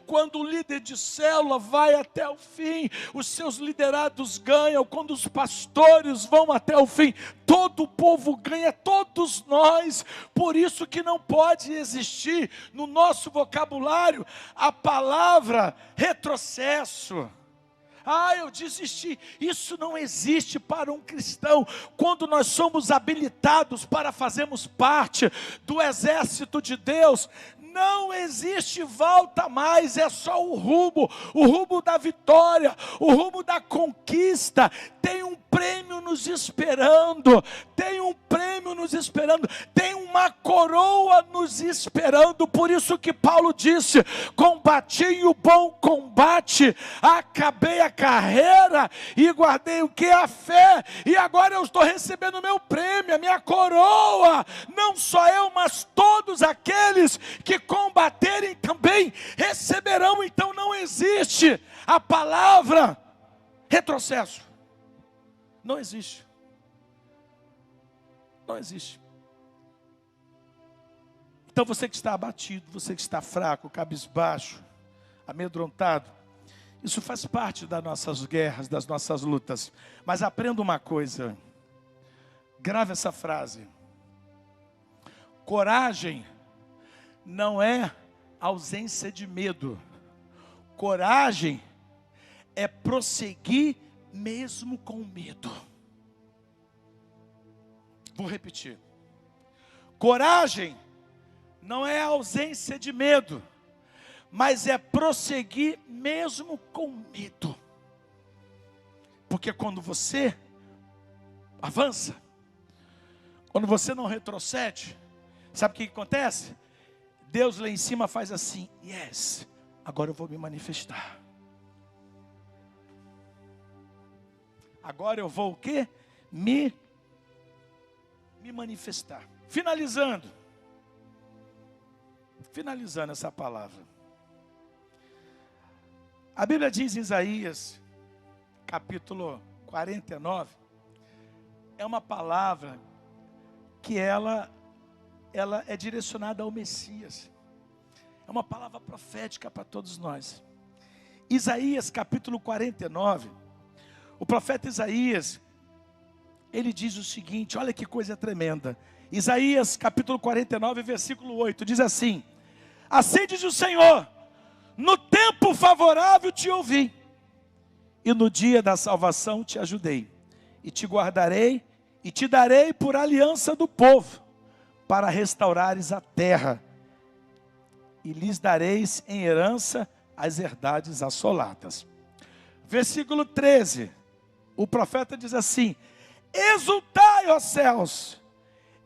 Speaker 3: Quando o líder de célula vai até o fim, os seus liderados ganham. Quando os pastores vão até o fim, todo o povo ganha, todos nós. Por isso que não pode existir no nosso vocabulário a palavra retrocesso. Eu desisti. Isso não existe para um cristão. Quando nós somos habilitados para fazermos parte do exército de Deus, não existe volta mais, é só o rumo da vitória, o rumo da conquista. Tem um prêmio nos esperando, tem um prêmio nos esperando, tem uma coroa nos esperando. Por isso que Paulo disse: combati o bom combate, acabei a carreira e guardei o que? A fé, e agora eu estou recebendo o meu prêmio, a minha coroa. Não só eu, mas todos aqueles que combaterem também receberão. Então não existe a palavra retrocesso. Não existe. Não existe. Então você que está abatido, você que está fraco, cabisbaixo, amedrontado, isso faz parte das nossas guerras, das nossas lutas. Mas aprenda uma coisa, grave essa frase: coragem não é ausência de medo. Coragem é prosseguir mesmo com medo. Vou repetir. Coragem não é ausência de medo, mas é prosseguir mesmo com medo. Porque quando você avança, quando você não retrocede, sabe o que acontece? Deus lá em cima faz assim: yes, agora eu vou me manifestar. Agora eu vou o quê? Me manifestar. Finalizando essa palavra. A Bíblia diz em Isaías, capítulo 49, é uma palavra que ela é direcionada ao Messias. É uma palavra profética para todos nós. Isaías capítulo 49, o profeta Isaías, ele diz o seguinte, olha que coisa tremenda. Isaías capítulo 49, versículo 8, diz assim: assim diz o Senhor, no tempo favorável te ouvi, e no dia da salvação te ajudei, e te guardarei, e te darei por aliança do povo, para restaurares a terra, e lhes dareis em herança as herdades assoladas. Versículo 13, o profeta diz assim: exultai, ó céus,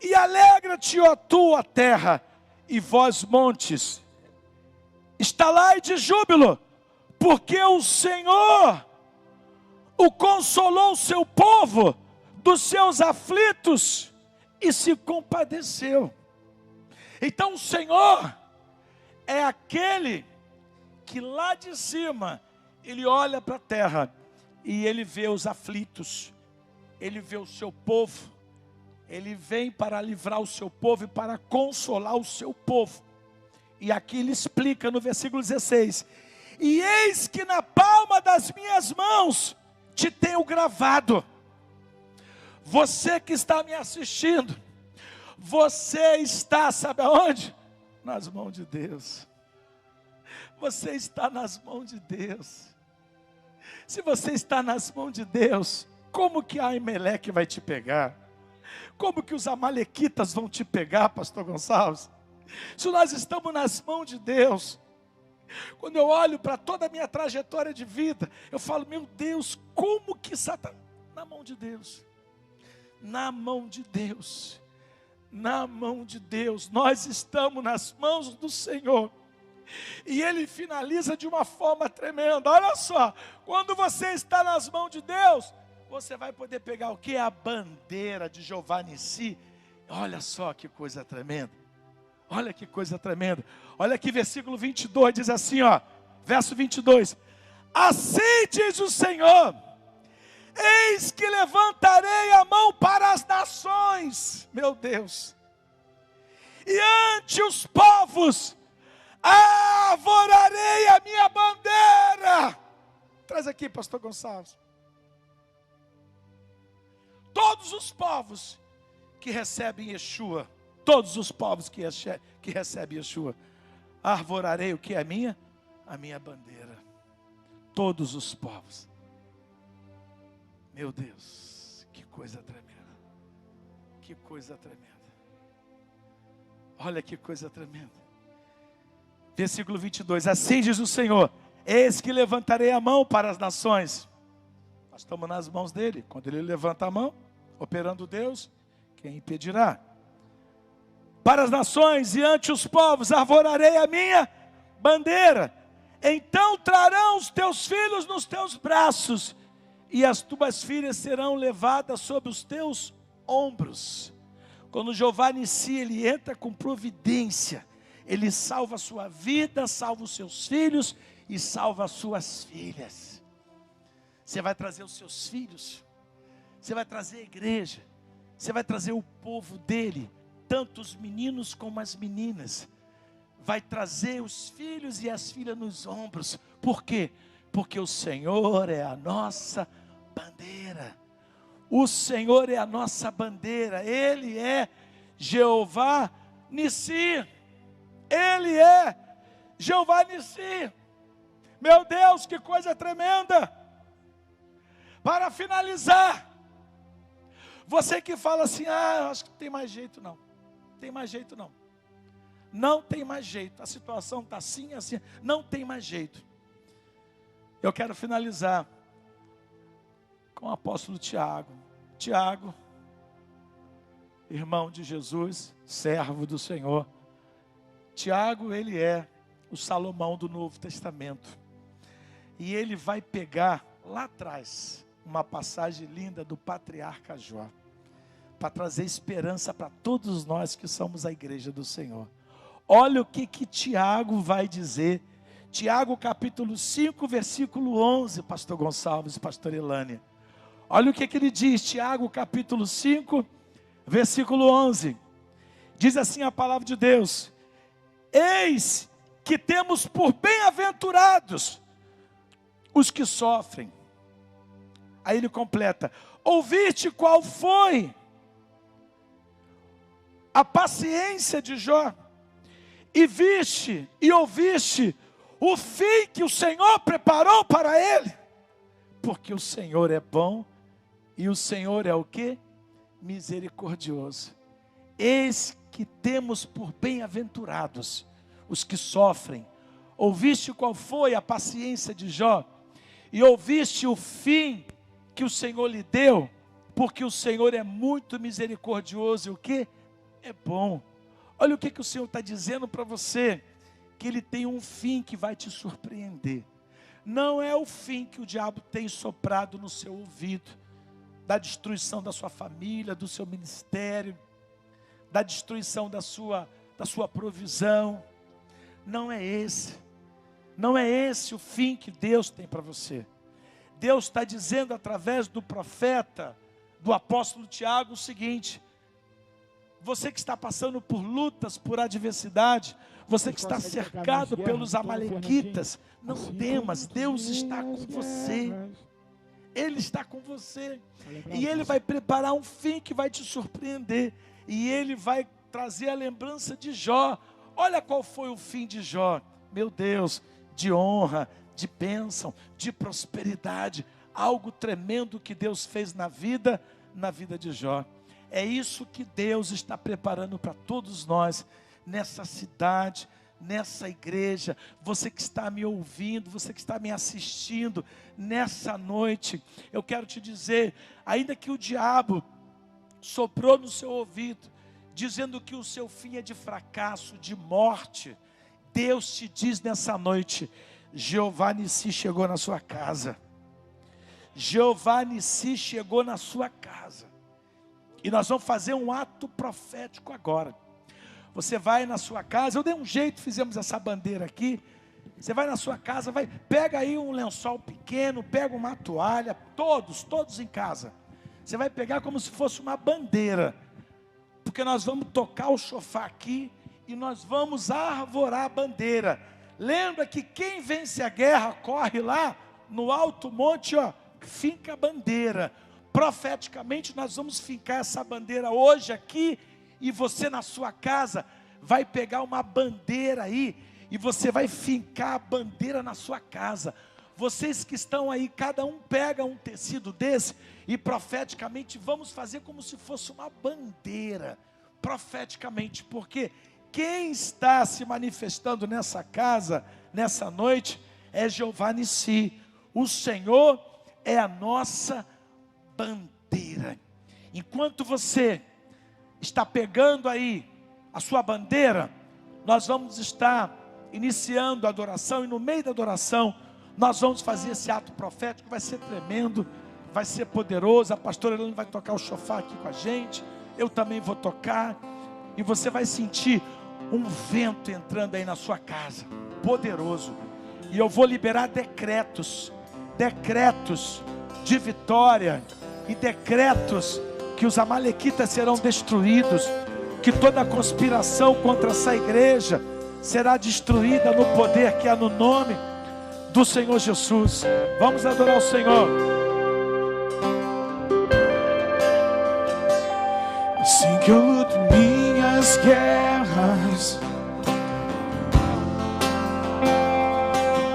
Speaker 3: e alegra-te, ó tua terra, e vós montes, estalai de júbilo, porque o Senhor o consolou o seu povo dos seus aflitos e se compadeceu. Então o Senhor é aquele que lá de cima, ele olha para a terra e ele vê os aflitos, ele vê o seu povo, ele vem para livrar o seu povo e para consolar o seu povo. E aqui ele explica no versículo 16: e eis que na palma das minhas mãos te tenho gravado. Você que está me assistindo, você está, sabe aonde? Nas mãos de Deus. Você está nas mãos de Deus. Se você está nas mãos de Deus, Como que a Amaleque vai te pegar? Como que os amalequitas vão te pegar, pastor Gonçalves? Se nós estamos nas mãos de Deus. Quando eu olho para toda a minha trajetória de vida, eu falo, meu Deus, como que Satanás... Na mão de Deus. Na mão de Deus. Na mão de Deus. Nós estamos nas mãos do Senhor. E Ele finaliza de uma forma tremenda. Olha só, quando você está nas mãos de Deus, você vai poder pegar o que? A bandeira de Jeová Nissi. Olha só que coisa tremenda. Olha que coisa tremenda. Olha aqui versículo 22, diz assim, ó. Verso 22. Assim diz o Senhor: eis que levantarei a mão para as nações. Meu Deus. E ante os povos arvorarei a minha bandeira. Traz aqui, pastor Gonçalves. Todos os povos que recebem Yeshua, todos os povos que recebem Yeshua, arvorarei o que é minha? A minha bandeira. Todos os povos. Meu Deus, que coisa tremenda. Que coisa tremenda. Olha que coisa tremenda. Versículo 22. Assim diz o Senhor: eis que levantarei a mão para as nações. Nós estamos nas mãos dele. Quando ele levanta a mão, operando Deus, quem impedirá? Para as nações e ante os povos arvorarei a minha bandeira. Então trarão os teus filhos nos teus braços, e as tuas filhas serão levadas sobre os teus ombros. Quando Jeová Nissi, ele entra com providência, ele salva a sua vida, salva os seus filhos e salva as suas filhas. Você vai trazer os seus filhos, você vai trazer a igreja, você vai trazer o povo dele, tanto os meninos como as meninas. Vai trazer os filhos e as filhas nos ombros. Por quê? Porque o Senhor é a nossa bandeira. O Senhor é a nossa bandeira. Ele é Jeová Nissi. Ele é Jeová Nissi. Meu Deus, que coisa tremenda. Para finalizar, você que fala assim, eu acho que não tem mais jeito não. Tem mais jeito não. Não tem mais jeito. A situação está assim, assim. Não tem mais jeito. Eu quero finalizar com o apóstolo Tiago. Tiago, irmão de Jesus, servo do Senhor. Tiago, ele é o Salomão do Novo Testamento. E ele vai pegar lá atrás uma passagem linda do patriarca Jó, para trazer esperança para todos nós que somos a igreja do Senhor. Olha o que Tiago vai dizer. Tiago capítulo 5, versículo 11, pastor Gonçalves, pastor Elânia. Olha o que ele diz, Tiago capítulo 5, versículo 11. Diz assim a palavra de Deus: eis que temos por bem-aventurados os que sofrem. Aí ele completa: ouviste qual foi a paciência de Jó, e viste e ouviste o fim que o Senhor preparou para ele, porque o Senhor é bom e o Senhor é o quê? Misericordioso. Eis que temos por bem-aventurados os que sofrem. Ouviste qual foi a paciência de Jó, e ouviste o fim que o Senhor lhe deu, porque o Senhor é muito misericordioso e o quê? É bom. Olha o que o Senhor está dizendo para você, que Ele tem um fim que vai te surpreender. Não é o fim que o diabo tem soprado no seu ouvido, da destruição da sua família, do seu ministério, da destruição da sua provisão. Não é esse. Não é esse o fim que Deus tem para você. Deus está dizendo através do profeta, do apóstolo Tiago, o seguinte: você que está passando por lutas, por adversidade, você que está cercado pelos amalequitas, não temas, Deus está com você. Ele está com você. E Ele vai preparar um fim que vai te surpreender. E Ele vai trazer a lembrança de Jó. Olha qual foi o fim de Jó. Meu Deus, de honra, de bênção, de prosperidade. algo tremendo que Deus fez na vida de Jó. É isso que Deus está preparando para todos nós, nessa cidade, nessa igreja. Você que está me ouvindo, você que está me assistindo, nessa noite, eu quero te dizer, ainda que o diabo soprou no seu ouvido, dizendo que o seu fim é de fracasso, de morte, Deus te diz nessa noite, Jeová Nissi chegou na sua casa. Jeová Nissi chegou na sua casa. E nós vamos fazer um ato profético agora. Você vai na sua casa, eu dei um jeito, fizemos essa bandeira aqui. Você vai na sua casa, pega aí um lençol pequeno, pega uma toalha, todos em casa. Você vai pegar como se fosse uma bandeira. Porque nós vamos tocar o chofar aqui e nós vamos arvorar a bandeira. Lembra que quem vence a guerra corre lá no alto monte, finca a bandeira. Profeticamente nós vamos fincar essa bandeira hoje aqui, e você na sua casa vai pegar uma bandeira aí e você vai fincar a bandeira na sua casa. Vocês que estão aí, cada um pega um tecido desse e profeticamente vamos fazer como se fosse uma bandeira, profeticamente, porque quem está se manifestando nessa casa, nessa noite, é Jeová Nissi. O Senhor é a nossa bandeira. Enquanto você está pegando aí a sua bandeira, nós vamos estar iniciando a adoração, e no meio da adoração, nós vamos fazer esse ato profético. Vai ser tremendo, vai ser poderoso. A pastora Helena vai tocar o chofar aqui com a gente, eu também vou tocar, e você vai sentir um vento entrando aí na sua casa, poderoso, e eu vou liberar decretos de vitória, e decretos que os amalequitas serão destruídos, que toda conspiração contra essa igreja será destruída no poder que há no nome do Senhor Jesus. Vamos adorar o Senhor.
Speaker 4: Assim que eu luto minhas guerras,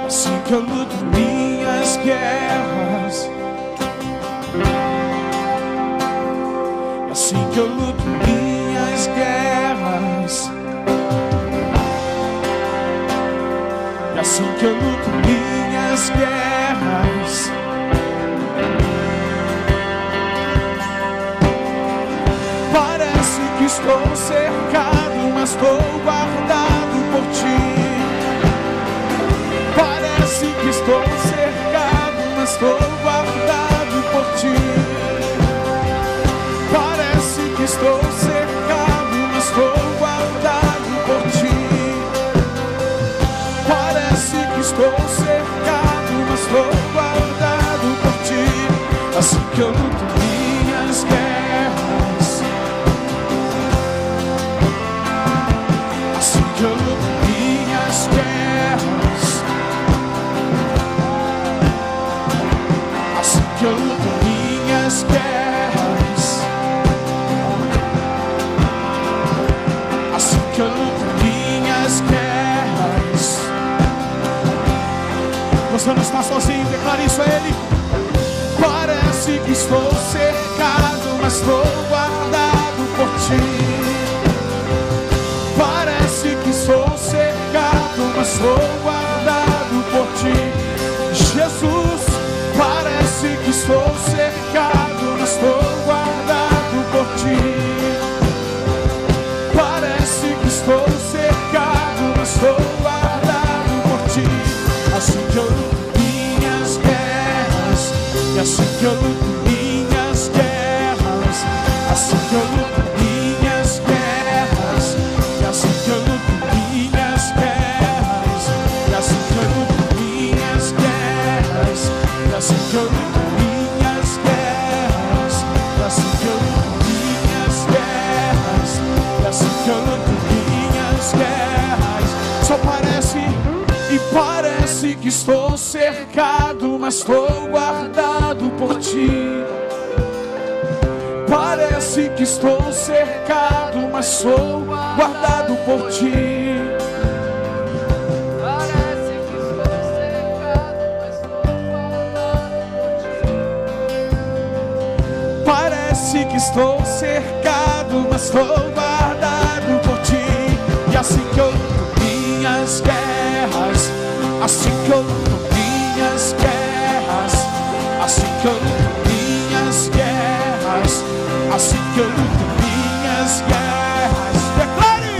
Speaker 4: assim que eu luto minhas guerras, assim que eu luto minhas guerras, e assim que eu luto minhas guerras, parece que estou cercado, mas estou guardado por ti. Parece que estou cercado, mas estou guardado por ti. Parece que estou cercado, mas estou guardado por ti. Parece que estou cercado, mas estou guardado por ti. Assim que eu luto minhas guerras, assim que eu luto minhas guerras, assim que eu luto minhas guerras, assim que eu luto minhas guerras. Você não está sozinho, declare isso a Ele. Parece que estou cercado, mas estou guardado por ti. Parece que estou cercado, mas estou guardado por ti. Jesus, parece que estou cercado, mas estou guardado por ti. Parece que estou cercado, mas estou guardado por ti. Assim que eu luto minhas guerras, e assim que eu luto minhas guerras, assim que eu luto minhas guerras, e assim que eu luto minhas guerras, e assim que eu luto minhas guerras, e assim que eu luto minhas guerras, e assim que eu luto minhas guerras, e assim que eu luto minhas guerras. Só parece, e parece que estou cercado, mas estou guardado por ti. Parece que estou cercado, mas sou guardado por ti. Parece que estou cercado, mas sou guardado por ti. parece que estou cercado, mas estou guardado por ti. E assim que eu luto minhas guerras, assim que eu luto minhas guerras, assim que eu luto minhas guerras, assim que eu luto minhas guerras. Declare!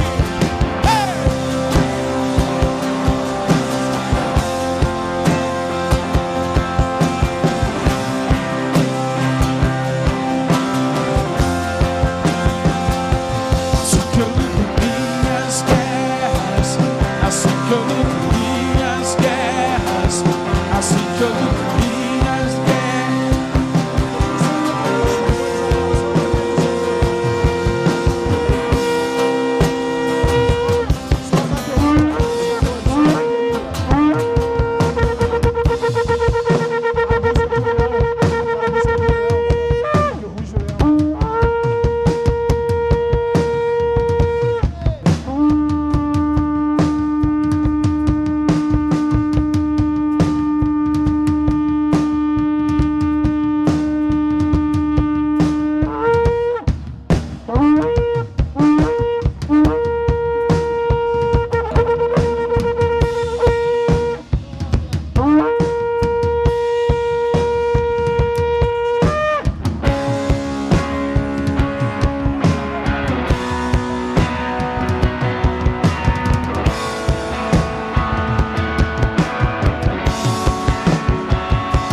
Speaker 4: Assim que eu luto minhas guerras, assim que eu luto minhas guerras, assim que eu luto minhas guerras.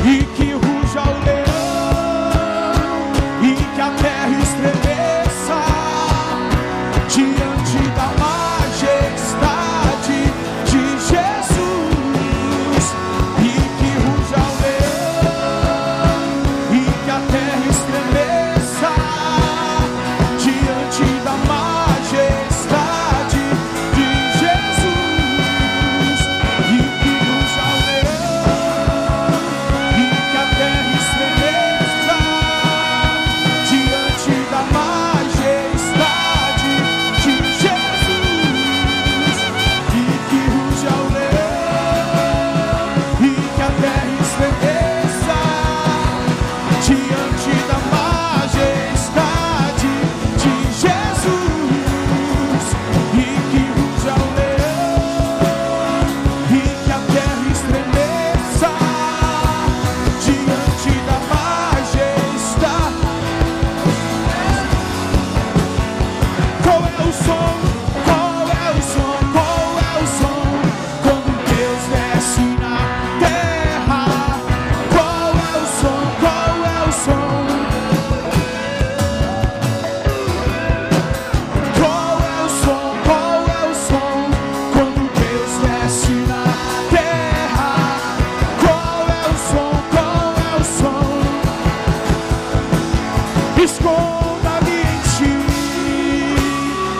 Speaker 4: E que ruja o leão, e que a terra estremeça diante da majestade de Jesus. E que ruja o leão, e que a terra estremeça diante da majestade de Jesus. E que ruja o leão, e que a terra estremeça diante da majestade de Jesus. E que ruja o leão, e que a terra estremeça diante da majestade de Jesus. E que ruja o leão, e que a terra estremeça diante da majestade. Qual é o som? Qual é o som? Qual é o som? Quando Deus desce na terra. Qual é o som? Qual é o som? Qual é o som? Qual é o som? Quando Deus desce na terra. Qual é o som? Qual é o som? Esconda-me em ti,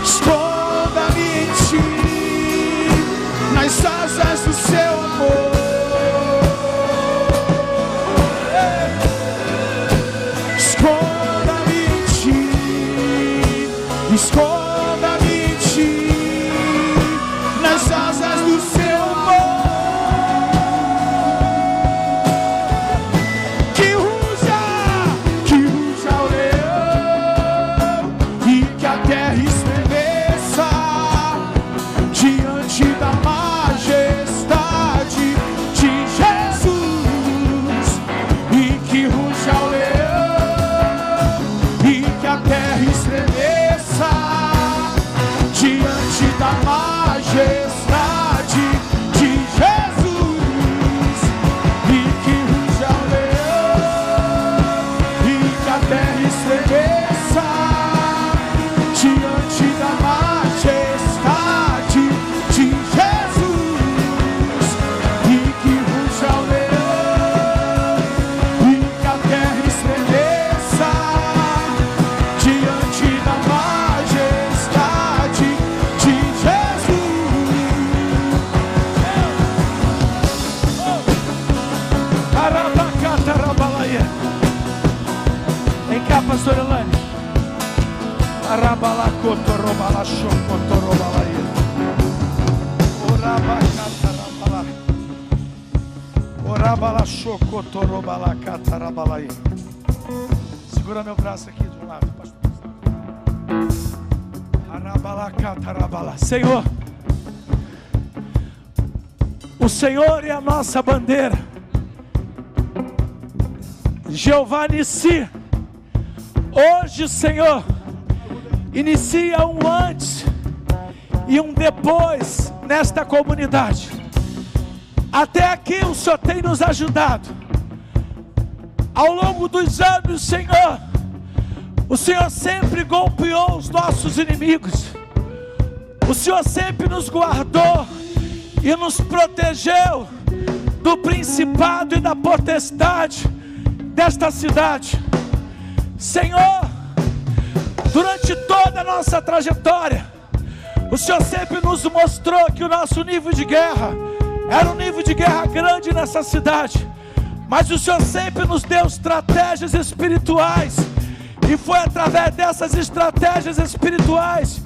Speaker 4: esconda-me em ti, nas asas do seu amor. Esconda-me em ti, esconda-me em ti, nas asas do seu amor. Que ruja o leão, e que a terra estremeça diante da majestade de Jesus. E que ruja o leão, e que a terra estremeça diante da majestade de Jesus. E que ruja o leão, e que a terra estremeça diante da majestade de Jesus. E que ruja o leão, e que a terra estremeça diante da majestade de Jesus. Arabacatarabalaya. Vem cá, pastor Elane. Arabalacotorobalachocotorobalaya. Orabacatarabala. Orabalachocotorobalacatarabalaya.
Speaker 3: Segura meu braço aqui de um lado, pastor. Senhor, o Senhor é a nossa bandeira. Jeová Nissi, hoje, Senhor, inicia um antes e um depois nesta comunidade. Até aqui o Senhor tem nos ajudado. Ao longo dos anos, Senhor, o Senhor sempre golpeou os nossos inimigos. O Senhor sempre nos guardou e nos protegeu do principado e da potestade desta cidade. Senhor, durante toda a nossa trajetória, o Senhor sempre nos mostrou que o nosso nível de guerra era um nível de guerra grande nessa cidade, mas o Senhor sempre nos deu estratégias espirituais, e foi através dessas estratégias espirituais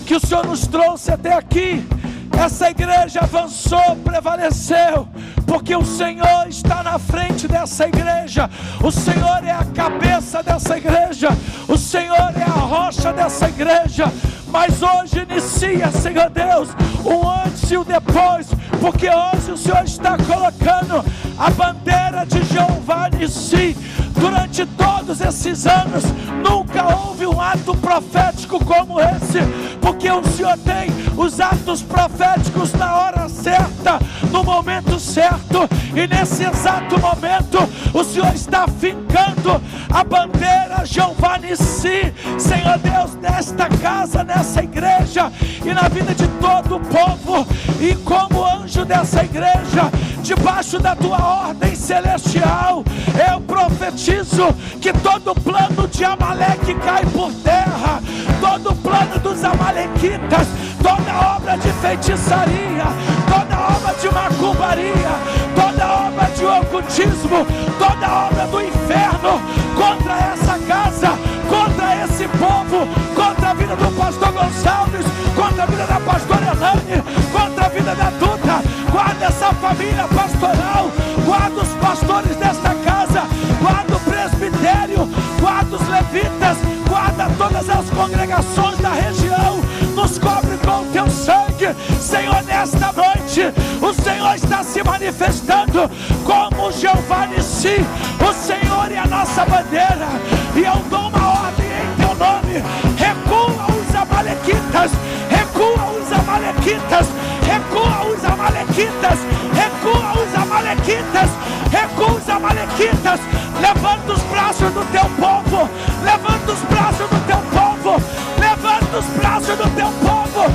Speaker 3: que o Senhor nos trouxe até aqui. Essa igreja avançou, prevaleceu, porque o Senhor está na frente dessa igreja. O Senhor é a cabeça dessa igreja, o Senhor é a rocha dessa igreja. Mas hoje inicia, Senhor Deus, o antes e o depois, porque hoje o Senhor está colocando a bandeira de Jeová Nissi. Durante todos esses anos, nunca houve um ato profético como esse, porque o Senhor tem os atos proféticos na hora certa, no momento certo, e nesse exato momento, o Senhor está fincando a bandeira Jeová Nissi, Senhor Deus, nesta casa, nessa igreja, e na vida de todo o povo, e como anjo dessa igreja, debaixo da tua ordem celestial, eu profetizo que todo plano de Amaleque cai por terra, todo plano dos amalequitas, toda obra de feitiçaria, toda obra de macumbaria, toda obra de ocultismo, toda obra do inferno contra essa casa, contra esse povo, contra a vida do pastor Gonçalves, contra a vida da pastora Elane, contra a vida da Duda. Guarda essa família pastoral, guarda os pastores desta casa, guarda o presbitério, guarda os levitas, guarda todas as congregações da região, nos cobre com o teu sangue. Senhor, nesta noite, o Senhor está se manifestando como Jeová Nissi. O Senhor é a nossa bandeira, e eu dou uma ordem em teu nome: recua os amalequitas, recua os amalequitas, recua os amalequitas, recua os amalequitas, recua os amalequitas. Levanta os braços do teu povo, levanta os braços do teu povo, levanta os braços do teu povo,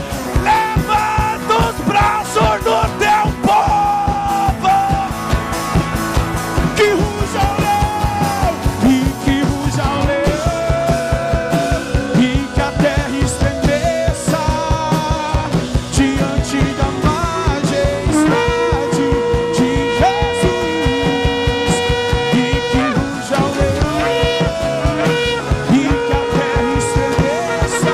Speaker 3: levanta os braços do teu povo. Que ruja o leão, e que ruja o leão, e que a terra estremeça diante da majestade de Jesus. E que ruja o leão, e que a terra estremeça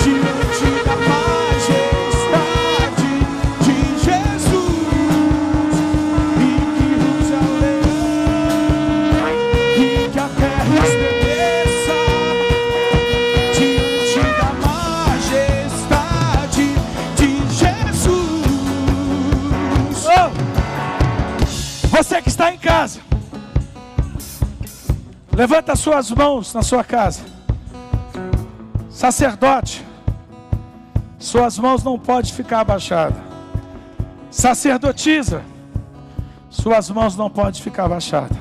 Speaker 3: diante da majestade de Jesus. E que ruja o leão, e que a terra estremeça diante da majestade de Jesus. Você que está em casa, levanta suas mãos na sua casa. Sacerdote, suas mãos não podem ficar abaixadas. Sacerdotisa, suas mãos não podem ficar abaixadas.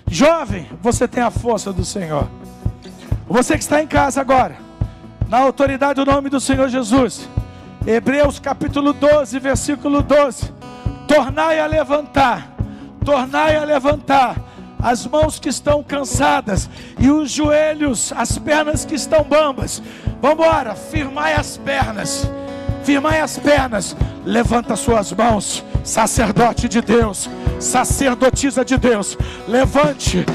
Speaker 3: Jovem, você tem a força do Senhor. Você que está em casa agora, na autoridade do nome do Senhor Jesus, Hebreus capítulo 12, versículo 12: tornai a levantar as mãos que estão cansadas e os joelhos, as pernas que estão bambas. Vamos embora, firmai as pernas, levanta suas mãos, sacerdote de Deus, sacerdotisa de Deus, levante.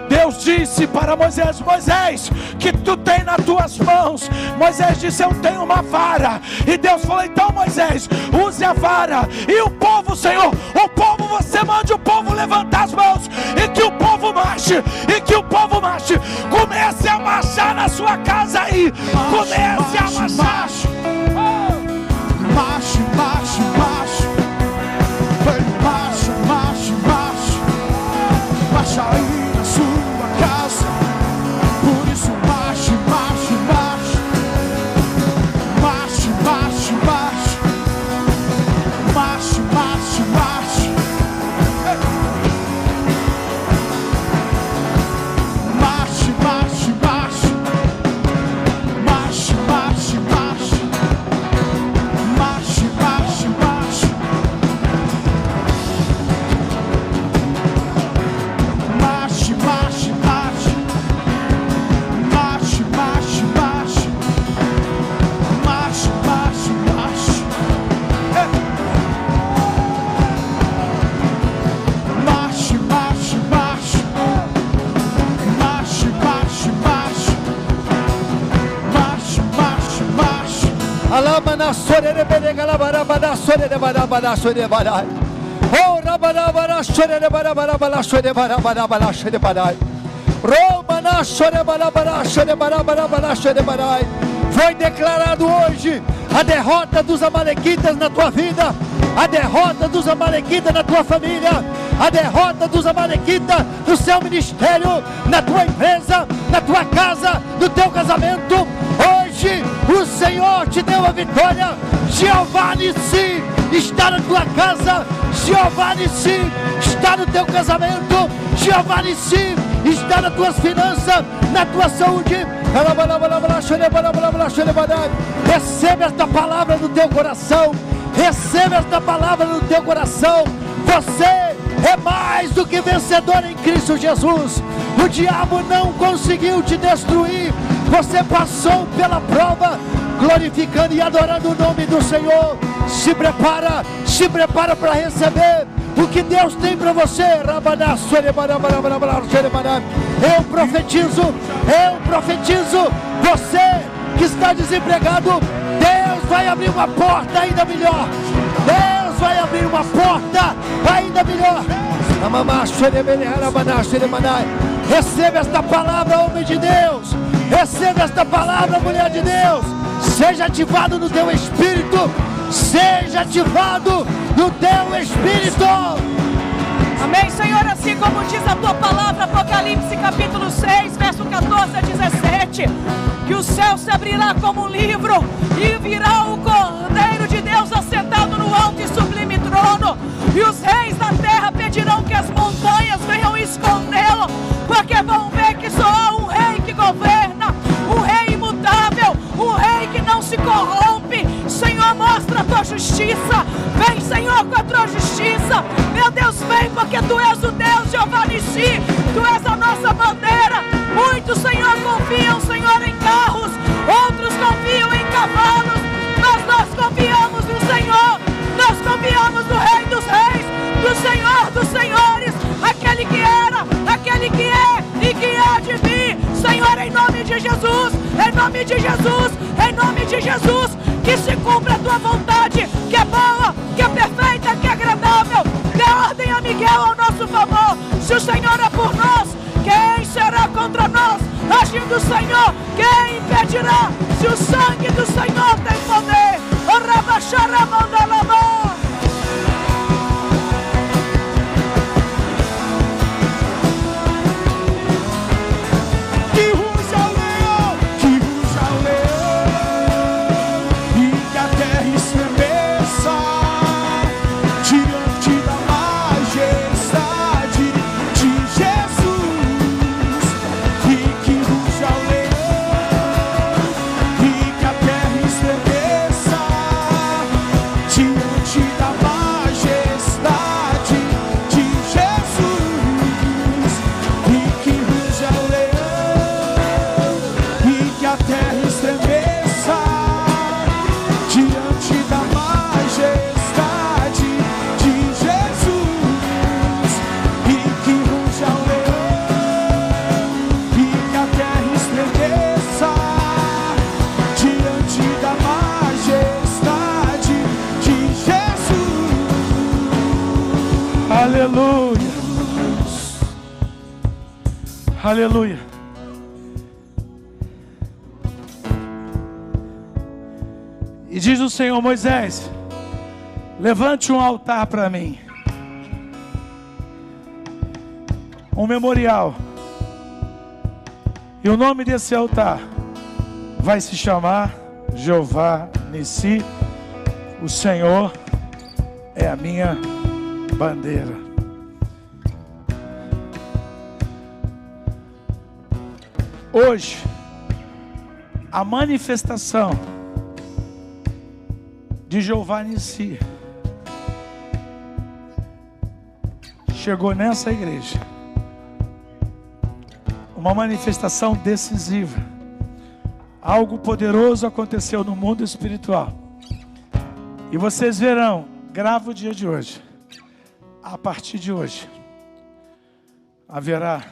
Speaker 3: Deus disse para Moisés: Moisés, que tu tem nas tuas mãos? Moisés disse: eu tenho uma vara. E Deus falou: então Moisés, use a vara. E o povo, Senhor, você mande o povo levantar as mãos, e que o povo povo marche, e que o povo marche. Comece a marchar na sua casa aí. Comece a marchar.
Speaker 4: Marche, marche, marche. Marche, marche, marche. Marcha aí na sua casa. Por isso marche, marche, marche. Marche, marche, marche. Marche, marche, marche. Marche, marche, marche. Marche, marche, marche. Marche, marche, marche. Marche, marche, marche. Marche, marche, marche. Marche, marche, marche. Marche, marche, marche. Marche, marche, marche. Marche, marche, marche.
Speaker 2: Alabana sorere berega labarabana sorere barabana sorere barai. Oh rabarabana sorere barabana sorere barabana sorere barai. Romana sorere barabana sorere barabana sorere barai. Foi declarado hoje a derrota dos amalequitas na tua vida, a derrota dos amalequitas na tua família, a derrota dos amalequitas no seu ministério, na tua empresa, na tua casa, no teu casamento. Hoje o Senhor te deu a vitória. Jeová Nissi está na tua casa, Jeová Nissi está no teu casamento, Jeová Nissi está nas tuas finanças, na tua saúde. Receba esta palavra no teu coração. Receba esta palavra no teu coração. Você é mais do que vencedor em Cristo Jesus. O diabo não conseguiu te destruir. Você passou pela prova, glorificando e adorando o nome do Senhor. Se prepara para receber o que Deus tem para você. Eu profetizo, você que está desempregado, Deus vai abrir uma porta ainda melhor. Deus vai abrir uma porta ainda melhor. Receba esta palavra, homem de Deus. Receba esta palavra, mulher de Deus. Seja ativado no teu espírito. Seja ativado no teu espírito.
Speaker 5: Amém, Senhor, assim como diz a tua palavra, Apocalipse capítulo 6, verso 14 a 17, que o céu se abrirá como um livro e virá o Cordeiro de Deus assentado no alto e sublime trono, e os reis da terra pedirão que as montanhas venham escondê-lo, porque vão ver que só há um rei que governa, um rei imutável, um rei que não se corrompe. Senhor, mostra a tua justiça. Vem, Senhor, com a tua justiça. Meu Deus, vem, porque tu és o Deus, Jeová Nissi. Tu és a nossa bandeira. Muitos, Senhor, confiam, Senhor, em carros. Outros confiam em cavalos. Mas nós confiamos no Senhor. Nós confiamos no Rei dos Reis, do Senhor dos Senhores, aquele que era, aquele que é e que há de vir. Senhor, em nome de Jesus, em nome de Jesus, em nome de Jesus, que se cumpra a tua vontade, que é boa, que é perfeita, que é agradável. Dê ordem a Miguel ao nosso favor. Se o Senhor é por nós, quem será contra nós? Agindo o Senhor, quem impedirá? Se o sangue do Senhor tem poder.
Speaker 4: Que ruja o leão, e que a terra estremeça diante da majestade de Jesus. E que ruja o leão, e que a terra estremeça diante
Speaker 3: Aleluia. E diz o Senhor: Moisés, levante um altar para mim, um memorial. E o nome desse altar vai se chamar Jeová Nissi. O Senhor é a minha bandeira. Hoje, a manifestação de Jeová Nissi chegou nessa igreja. Uma manifestação decisiva. Algo poderoso aconteceu no mundo espiritual. E vocês verão, grava o dia de hoje. A partir de hoje, haverá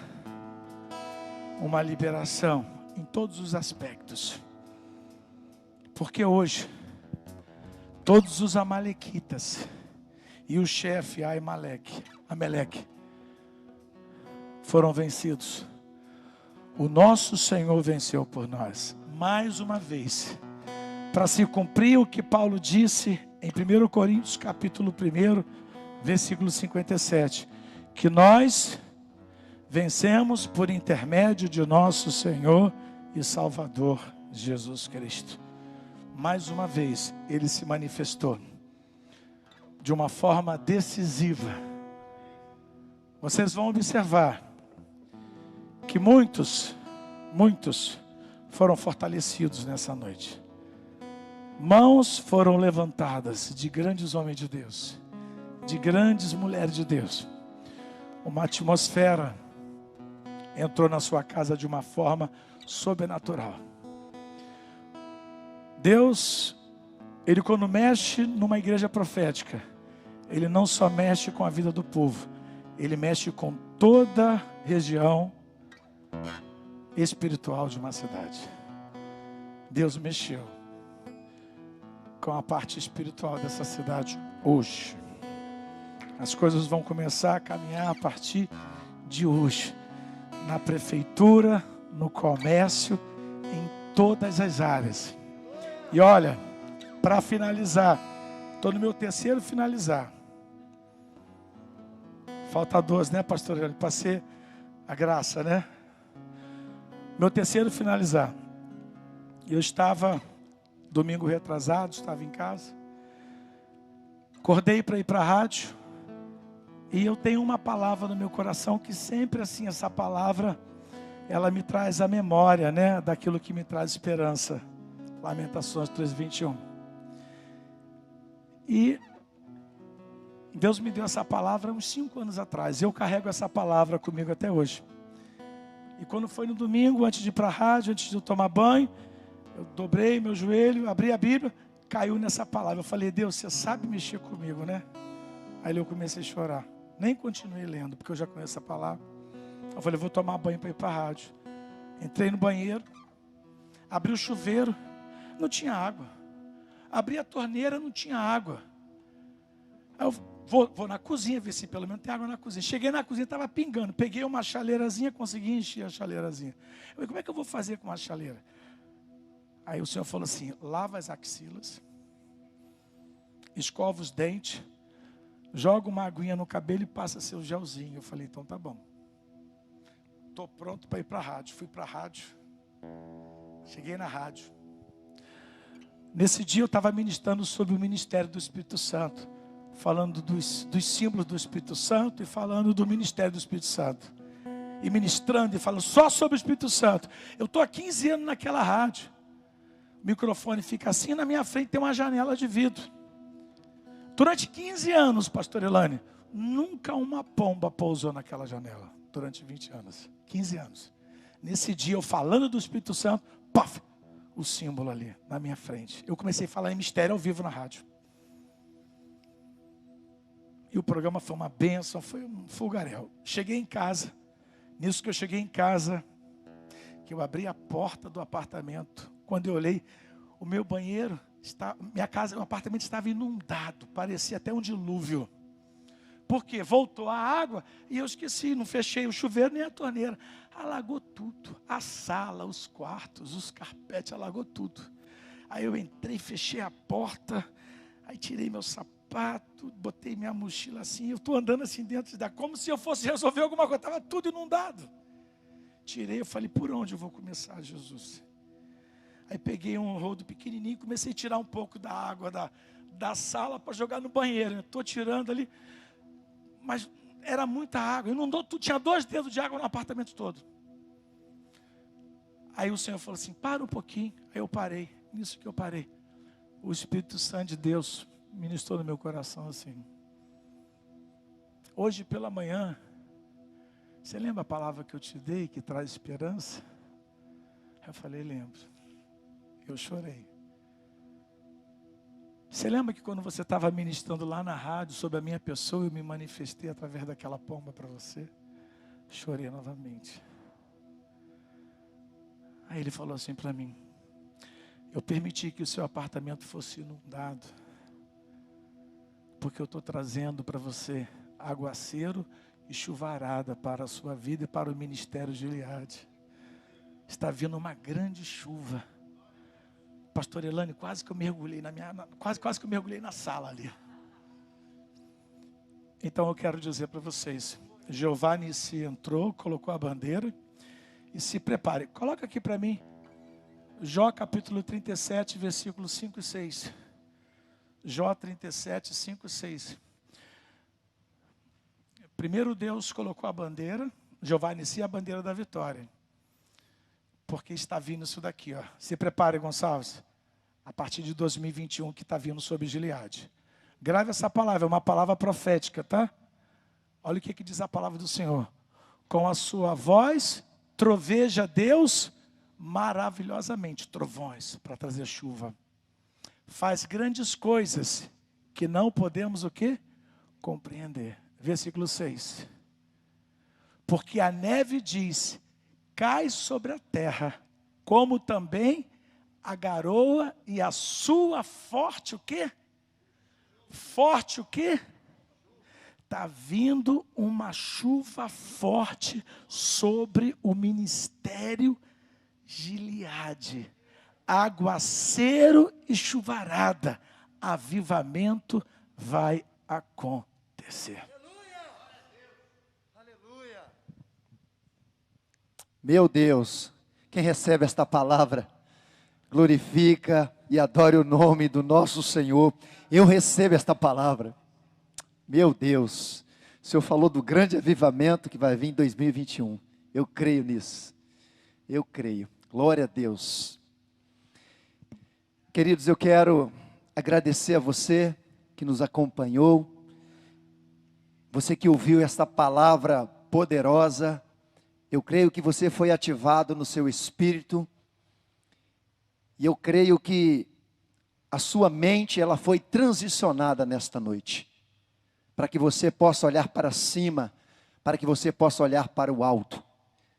Speaker 3: uma liberação em todos os aspectos. Porque hoje, todos os amalequitas e o chefe Amaleque foram vencidos. O nosso Senhor venceu por nós. Mais uma vez, para se cumprir o que Paulo disse em 1 Coríntios capítulo 1, versículo 57, que nós vencemos por intermédio de nosso Senhor e Salvador Jesus Cristo. Mais uma vez, Ele se manifestou de uma forma decisiva. Vocês vão observar que muitos foram fortalecidos nessa noite. Mãos foram levantadas de grandes homens de Deus, de grandes mulheres de Deus. Uma atmosfera entrou na sua casa de uma forma sobrenatural. Deus, Ele quando mexe numa igreja profética, Ele não só mexe com a vida do povo, Ele mexe com toda a região espiritual de uma cidade. Deus mexeu com a parte espiritual dessa cidade hoje. As coisas vão começar a caminhar a partir de hoje. Na prefeitura, no comércio, em todas as áreas. E olha, para finalizar, estou no meu terceiro finalizar. Falta 12, né, pastor? Eu passei a graça, né? Meu terceiro finalizar. Eu estava, domingo retrasado, estava em casa. Acordei para ir para a rádio. E eu tenho uma palavra no meu coração que sempre assim, essa palavra, ela me traz a memória, né, daquilo que me traz esperança. Lamentações 3:21. E Deus me deu essa palavra uns 5 anos atrás. Eu carrego essa palavra comigo até hoje. E quando foi no domingo, antes de ir para a rádio, antes de eu tomar banho, eu dobrei meu joelho, abri a Bíblia, caiu nessa palavra. Eu falei: Deus, você sabe mexer comigo, né? Aí eu comecei a chorar. Nem continuei lendo, porque eu já conheço a palavra. Eu falei: vou tomar banho para ir para a rádio. Entrei no banheiro, abri o chuveiro, não tinha água. Abri a torneira, não tinha água. Aí eu vou na cozinha, ver se pelo menos tem água na cozinha. Cheguei na cozinha, estava pingando. Peguei uma chaleirazinha, consegui encher a chaleirazinha. Eu falei: como é que eu vou fazer com uma chaleira? Aí o Senhor falou assim: lava as axilas, escova os dentes, joga uma aguinha no cabelo e passa seu gelzinho. Eu falei: então tá bom. Estou pronto para ir para a rádio. Fui para a rádio. Cheguei na rádio. Nesse dia eu estava ministrando sobre o ministério do Espírito Santo. Falando dos símbolos do Espírito Santo e falando do ministério do Espírito Santo. E ministrando e falando só sobre o Espírito Santo. Eu estou há 15 anos naquela rádio. O microfone fica assim, na minha frente tem uma janela de vidro. Durante 15 anos, pastor Elane, nunca uma pomba pousou naquela janela. Durante 20 anos, 15 anos. Nesse dia, eu falando do Espírito Santo, paf, o símbolo ali, na minha frente. Eu comecei a falar em mistério ao vivo na rádio. E o programa foi uma bênção, foi um fogaréu. Cheguei em casa, nisso que eu cheguei em casa, que eu abri a porta do apartamento, quando eu olhei, o meu banheiro, minha casa, o apartamento estava inundado, parecia até um dilúvio. Porque voltou a água e eu esqueci, não fechei o chuveiro nem a torneira. Alagou tudo, a sala, os quartos, os carpetes, alagou tudo. Aí eu entrei, fechei a porta, aí tirei meu sapato, botei minha mochila assim, eu estou andando assim dentro da, como se eu fosse resolver alguma coisa, estava tudo inundado. Tirei, eu falei, por onde eu vou começar, Jesus? Aí peguei um rodo pequenininho e comecei a tirar um pouco da água da sala para jogar no banheiro. Estou tirando ali, mas era muita água, inundou tudo, tinha 2 dedos de água no apartamento todo. Aí o Senhor falou assim, para um pouquinho. Aí eu parei, nisso que eu parei, o Espírito Santo de Deus ministrou no meu coração assim. Hoje pela manhã, você lembra a palavra que eu te dei, que traz esperança? Eu falei, lembro. Eu chorei. Você lembra que quando você estava ministrando lá na rádio sobre a minha pessoa, eu me manifestei através daquela pomba para você? Chorei novamente. Aí ele falou assim para mim, eu permiti que o seu apartamento fosse inundado, porque eu estou trazendo para você aguaceiro e chuvarada para a sua vida e para o ministério de Gileade. Está vindo uma grande chuva. Pastor Elane, quase que eu mergulhei quase que eu mergulhei na sala ali. Então eu quero dizer para vocês, Giovanni se entrou, colocou a bandeira e se prepare. Coloca aqui para mim, Jó capítulo 37, versículos 5 e 6. Jó 37, 5 e 6. Primeiro Deus colocou a bandeira, Jeová inicia a bandeira da vitória. Porque está vindo isso daqui, ó. Se prepare, Gonçalves. A partir de 2021 que está vindo sobre Gileade. Grave essa palavra, é uma palavra profética, tá? Olha o que diz a palavra do Senhor. Com a sua voz, troveja Deus maravilhosamente. Trovões para trazer chuva. Faz grandes coisas que não podemos o quê? Compreender. Versículo 6. Porque a neve diz, cai sobre a terra, como também a garoa e a sua forte o quê? Forte o quê? Está vindo uma chuva forte sobre o ministério Gileade. Aguaceiro e chuvarada. Avivamento vai acontecer.
Speaker 2: Aleluia. Meu Deus, quem recebe esta palavra, glorifica e adore o nome do nosso Senhor. Eu recebo esta palavra. Meu Deus, o Senhor falou do grande avivamento que vai vir em 2021. Eu creio nisso. Eu creio. Glória a Deus. Queridos, eu quero agradecer a você que nos acompanhou. Você que ouviu esta palavra poderosa. Eu creio que você foi ativado no seu espírito. E eu creio que a sua mente, ela foi transicionada nesta noite. Para que você possa olhar para cima, para que você possa olhar para o alto.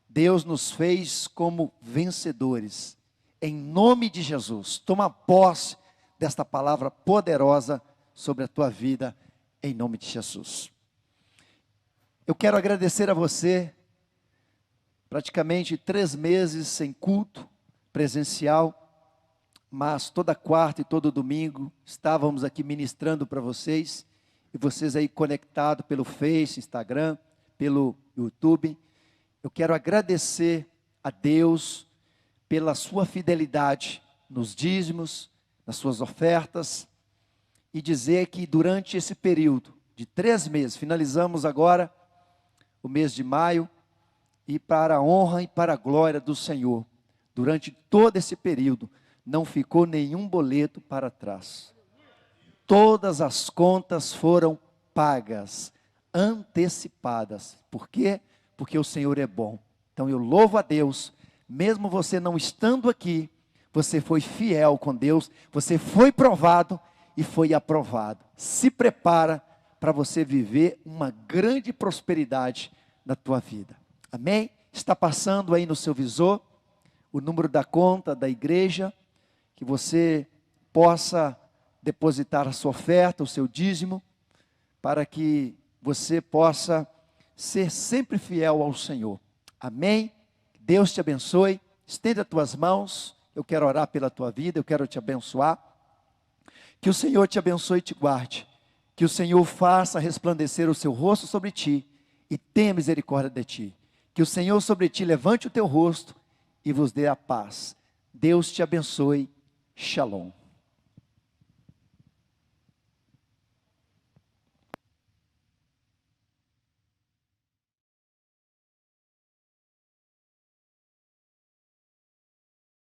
Speaker 2: Deus nos fez como vencedores. Em nome de Jesus, toma posse desta palavra poderosa sobre a tua vida, em nome de Jesus. Eu quero agradecer a você, praticamente 3 meses sem culto presencial, mas toda quarta e todo domingo estávamos aqui ministrando para vocês, e vocês aí conectados pelo Face, Instagram, pelo YouTube. Eu quero agradecer a Deus pela sua fidelidade nos dízimos, nas suas ofertas, e dizer que durante esse período de 3 meses, finalizamos agora o mês de maio, e para a honra e para a glória do Senhor, durante todo esse período, não ficou nenhum boleto para trás. Todas as contas foram pagas, antecipadas. Por quê? Porque o Senhor é bom. Então eu louvo a Deus, mesmo você não estando aqui, você foi fiel com Deus, você foi provado e foi aprovado. Se prepara para você viver uma grande prosperidade na tua vida. Amém? Está passando aí no seu visor o número da conta da igreja, que você possa depositar a sua oferta, o seu dízimo, para que você possa ser sempre fiel ao Senhor. Amém? Deus te abençoe. Estenda as tuas mãos. Eu quero orar pela tua vida, eu quero te abençoar. Que o Senhor te abençoe e te guarde. Que o Senhor faça resplandecer o seu rosto sobre ti e tenha misericórdia de ti. Que o Senhor sobre ti levante o teu rosto e vos dê a paz. Deus te abençoe. Shalom.